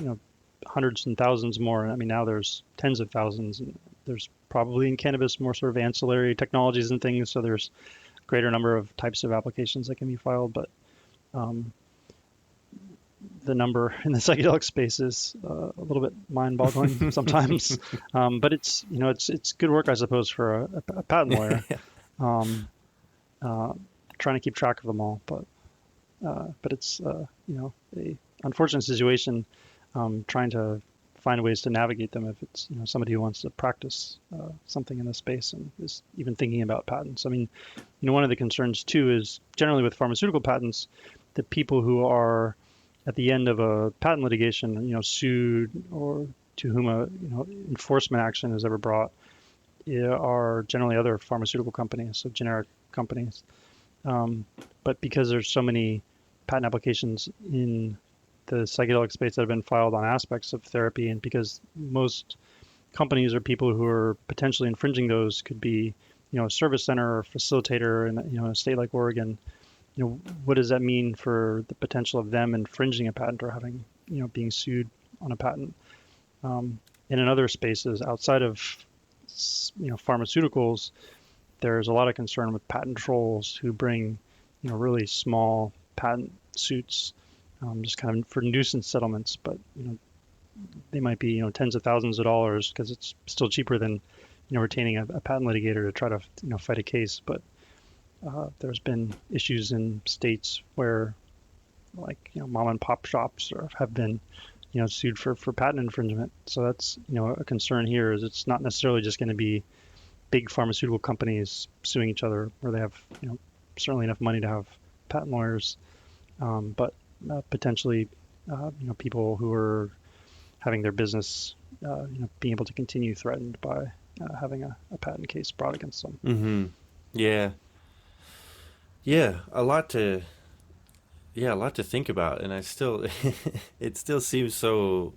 hundreds and thousands more. I mean, now there's tens of thousands. And there's probably in cannabis more sort of ancillary technologies and things. So there's a greater number of types of applications that can be filed. But the number in the psychedelic space is a little bit mind-boggling sometimes. But it's good work, I suppose, for a patent lawyer, trying to keep track of them all. But it's a unfortunate situation, trying to find ways to navigate them if it's somebody who wants to practice something in this space and is even thinking about patents. I mean, one of the concerns too is generally with pharmaceutical patents, the people who are at the end of a patent litigation, sued, or to whom a enforcement action is ever brought, are generally other pharmaceutical companies, so generic companies. But because there's so many patent applications in the psychedelic space that have been filed on aspects of therapy, and because most companies or people who are potentially infringing those could be, a service center or facilitator in a state like Oregon, what does that mean for the potential of them infringing a patent or having, being sued on a patent? And in other spaces outside of, pharmaceuticals, there's a lot of concern with patent trolls who bring, really small patent suits, just kind of for nuisance settlements, but they might be tens of thousands of dollars because it's still cheaper than retaining a patent litigator to try to fight a case. But there's been issues in states where, like mom and pop shops have been sued for patent infringement. So that's a concern here. Is it's not necessarily just going to be big pharmaceutical companies suing each other where they have certainly enough money to have patent lawyers, but potentially people who are having their business being able to continue threatened by having a patent case brought against them. Mm-hmm. Yeah. Yeah, a lot to yeah, a lot to think about, and I still it still seems so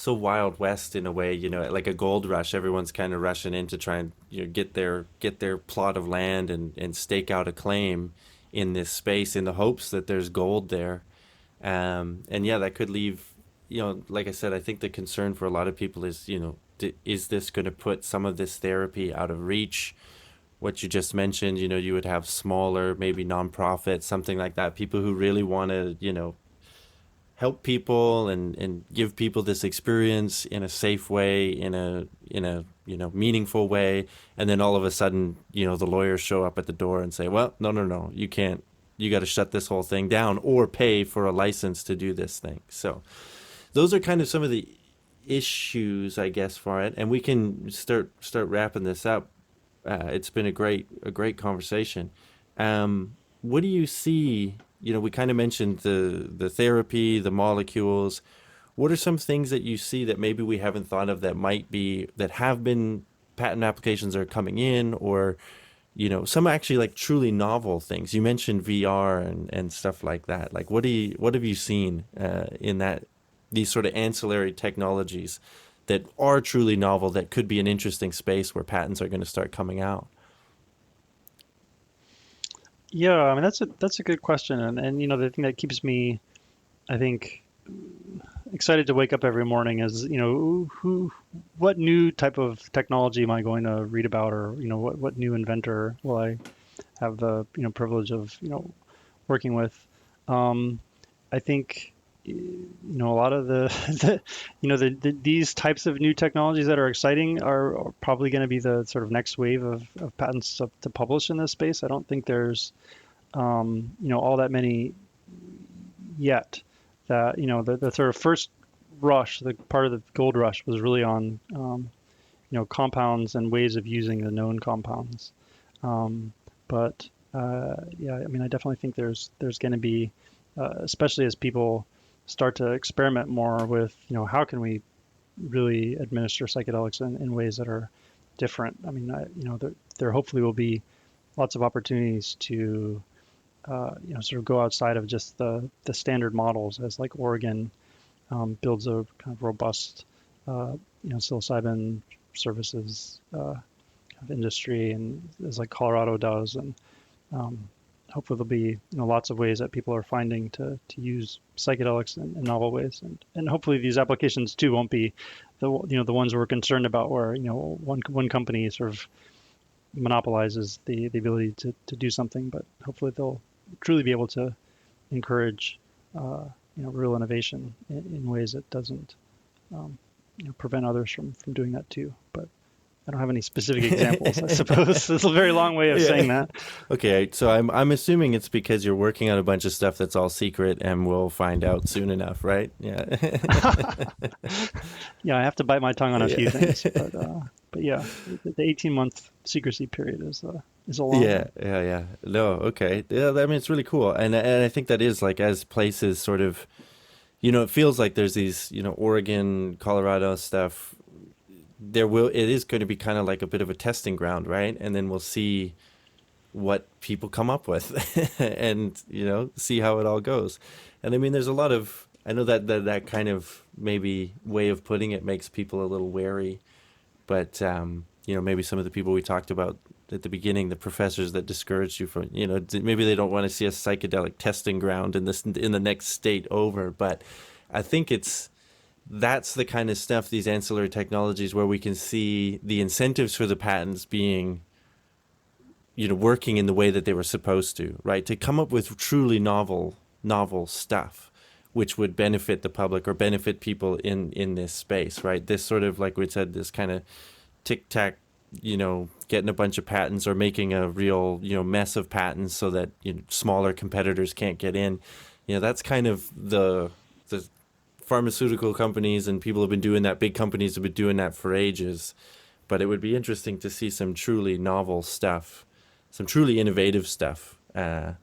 Wild West in a way, like a gold rush. Everyone's kind of rushing in to try and get their plot of land and stake out a claim in this space in the hopes that there's gold there. And yeah, that could leave, like I said, I think the concern for a lot of people is, is this going to put some of this therapy out of reach? What you just mentioned, you would have smaller, maybe nonprofits, something like that, people who really want to, help people and give people this experience in a safe way, in a meaningful way, and then all of a sudden, the lawyers show up at the door and say, well, no, no, no, you can't, you got to shut this whole thing down or pay for a license to do this thing. So those are kind of some of the issues, I guess, for it, and we can start wrapping this up. It's been a great conversation. What do you see? We kind of mentioned the therapy, the molecules. What are some things that you see that maybe we haven't thought of that have been patent applications that are coming in, or some actually like truly novel things? You mentioned VR and stuff like that. Like, what have you seen in that these sort of ancillary technologies that are truly novel that could be an interesting space where patents are going to start coming out? Yeah, I mean that's a good question, and the thing that keeps me, I think, excited to wake up every morning is, what new type of technology am I going to read about, or what new inventor will I have the privilege of working with. Um, I think a lot of these types of new technologies that are exciting are probably going to be the sort of next wave of patents to publish in this space. I don't think there's all that many yet. That the sort of first rush, the part of the gold rush, was really on compounds and ways of using the known compounds. But yeah, I mean, I definitely think there's going to be, especially as people start to experiment more with, how can we really administer psychedelics in ways that are different. I mean, there hopefully will be lots of opportunities to, sort of go outside of just the standard models, as like Oregon builds a kind of robust, psilocybin services kind of industry, and as like Colorado does, and um, hopefully there'll be lots of ways that people are finding to use psychedelics in novel ways, and hopefully these applications too won't be the ones we're concerned about, where one company sort of monopolizes the ability to do something, but hopefully they'll truly be able to encourage real innovation in ways that doesn't prevent others from doing that too. But I don't have any specific examples, I suppose. It's a very long way of Yeah. saying that. Okay, so I'm assuming it's because you're working on a bunch of stuff that's all secret and we'll find out soon enough, right? Yeah. Yeah, I have to bite my tongue on a few Yeah. things, but yeah, the 18-month secrecy period is a long Yeah, one. yeah, yeah. No, okay. Yeah, I mean it's really cool. And I think that is like as places sort of, it feels like there's these, Oregon, Colorado stuff. It is going to be kind of like a bit of a testing ground, right? And then we'll see what people come up with and see how it all goes. And I mean there's a lot of, I know that kind of maybe way of putting it makes people a little wary, but maybe some of the people we talked about at the beginning, the professors that discouraged you from, maybe they don't want to see a psychedelic testing ground in the next state over. But I think that's the kind of stuff, these ancillary technologies, where we can see the incentives for the patents being, working in the way that they were supposed to, right? To come up with truly novel stuff, which would benefit the public or benefit people in this space, right? This sort of, like we said, this kind of tic tac, getting a bunch of patents or making a real, mess of patents so that smaller competitors can't get in. That's kind of the pharmaceutical companies and people have been doing that. Big companies have been doing that for ages. But it would be interesting to see some truly novel stuff, some truly innovative stuff, yeah,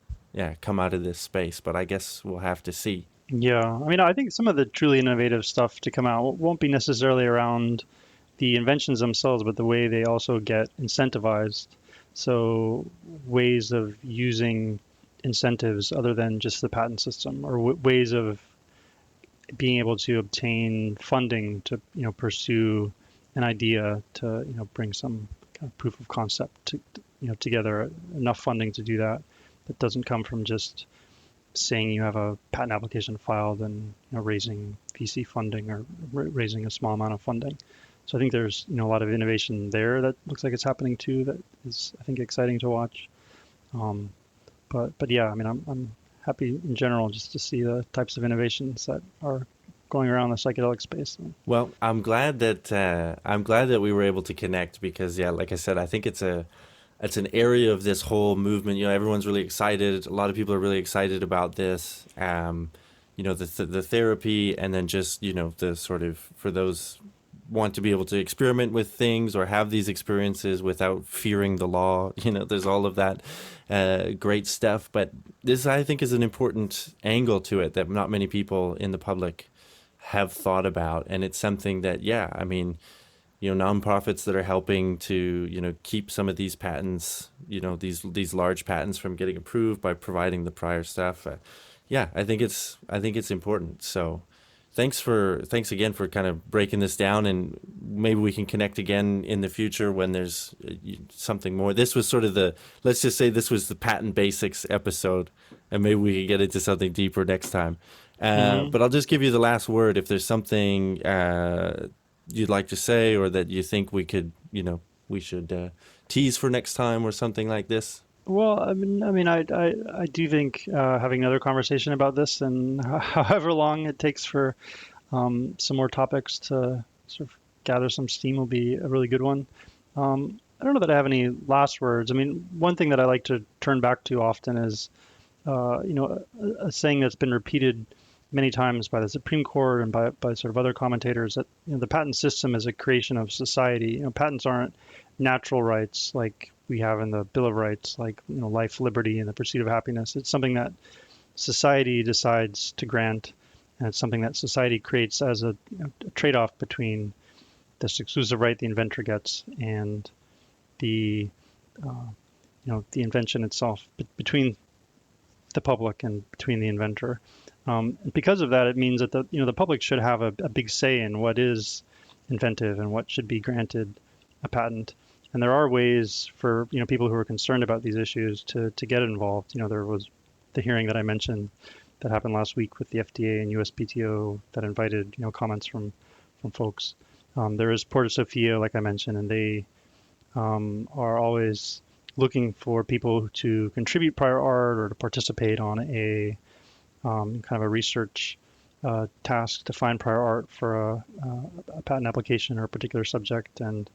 come out of this space. But I guess we'll have to see. Yeah, I mean, I think some of the truly innovative stuff to come out won't be necessarily around the inventions themselves, but the way they also get incentivized. So ways of using incentives other than just the patent system, or ways of being able to obtain funding to pursue an idea, to bring some kind of proof of concept to together, enough funding to do that doesn't come from just saying you have a patent application filed and raising VC funding or raising a small amount of funding. So I think there's a lot of innovation there that looks like it's happening too, that is, I think, exciting to watch. But yeah, I mean, I'm happy in general just to see the types of innovations that are going around the psychedelic space. Well, I'm glad that we were able to connect, because yeah, like I said, I think it's an area of this whole movement. Everyone's really excited. A lot of people are really excited about this. The therapy, and then just the sort of, for those want to be able to experiment with things or have these experiences without fearing the law. There's all of that great stuff. But this, I think, is an important angle to it that not many people in the public have thought about. And it's something that, yeah, I mean, nonprofits that are helping to, keep some of these patents, these large patents from getting approved by providing the prior stuff. Yeah, I think it's important. So thanks again for kind of breaking this down, and maybe we can connect again in the future when there's something more. This was sort of let's just say this was the patent basics episode, and maybe we can get into something deeper next time. But I'll just give you the last word. If there's something you'd like to say, or that you think we should tease for next time, or something like this. Well, I mean, I do think having another conversation about this, and however long it takes for some more topics to sort of gather some steam, will be a really good one. I don't know that I have any last words. I mean, one thing that I like to turn back to often is, a saying that's been repeated many times by the Supreme Court and by sort of other commentators, that the patent system is a creation of society. Patents aren't natural rights like we have in the Bill of Rights, like life, liberty, and the pursuit of happiness. It's something that society decides to grant, and it's something that society creates as a trade-off between this exclusive right the inventor gets and the the invention itself, between the public and between the inventor. Because of that, it means that the public should have a big say in what is inventive and what should be granted a patent. And there are ways for people who are concerned about these issues to get involved. There was the hearing that I mentioned that happened last week with the FDA and USPTO that invited comments from folks. There is Porta Sofia, like I mentioned, and they are always looking for people to contribute prior art or to participate on a kind of a research task to find prior art for a patent application or a particular subject. And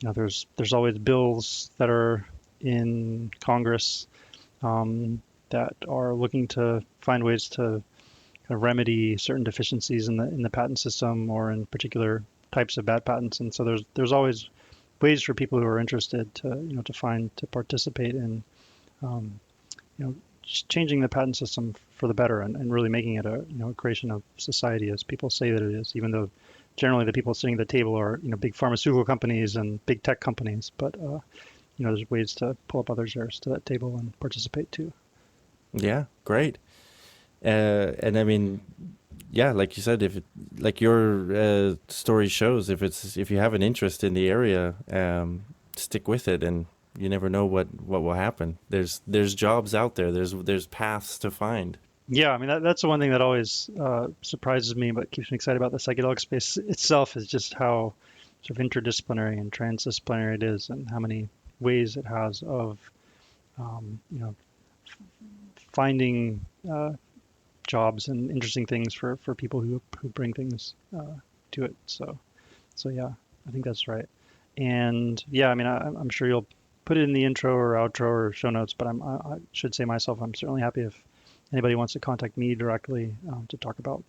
there's always bills that are in Congress that are looking to find ways to kind of remedy certain deficiencies in the patent system, or in particular types of bad patents. And so there's always ways for people who are interested to participate in changing the patent system for the better, and really making it a creation of society, as people say that it is, even though generally the people sitting at the table are big pharmaceutical companies and big tech companies. But there's ways to pull up others to that table and participate too. Yeah, great. And I mean, yeah, like you said, like your story shows, if you have an interest in the area, stick with it, and you never know what will happen. There's jobs out there. There's paths to find. Yeah, I mean, that's the one thing that always surprises me, but keeps me excited about the psychedelic space itself, is just how sort of interdisciplinary and transdisciplinary it is, and how many ways it has of finding jobs and interesting things for people who bring things to it. So yeah, I think that's right. And yeah, I mean, I'm sure you'll put it in the intro or outro or show notes, but I should say myself, I'm certainly happy if anybody wants to contact me directly to talk about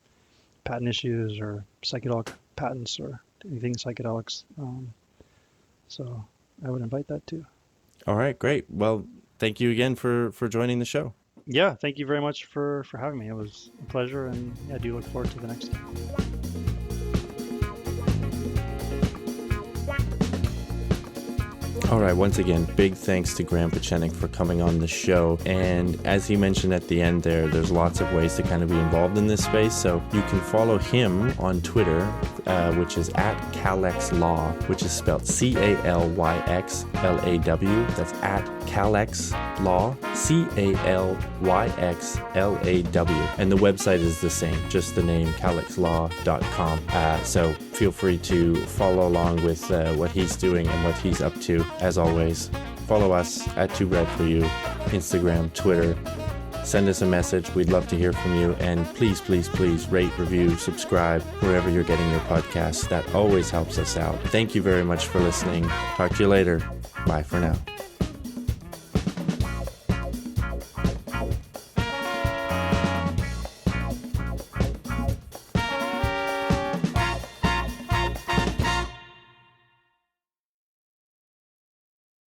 patent issues or psychedelic patents or anything psychedelics. So I would invite that too. All right, great. Well, thank you again for joining the show. Yeah, thank you very much for having me. It was a pleasure, and I do look forward to the next time. All right, once again, big thanks to Graham Pachenik for coming on the show. And as he mentioned at the end there's lots of ways to kind of be involved in this space. So you can follow him on Twitter, which is at CalXLaw, which is spelled CALYXLAW. That's at CalXLaw, CALYXLAW. And the website is the same, just the name, calixlaw.com. So feel free to follow along with what he's doing and what he's up to. As always, follow us at Too Red For You, Instagram, Twitter. Send us a message. We'd love to hear from you. And please, please, please rate, review, subscribe wherever you're getting your podcasts. That always helps us out. Thank you very much for listening. Talk to you later. Bye for now.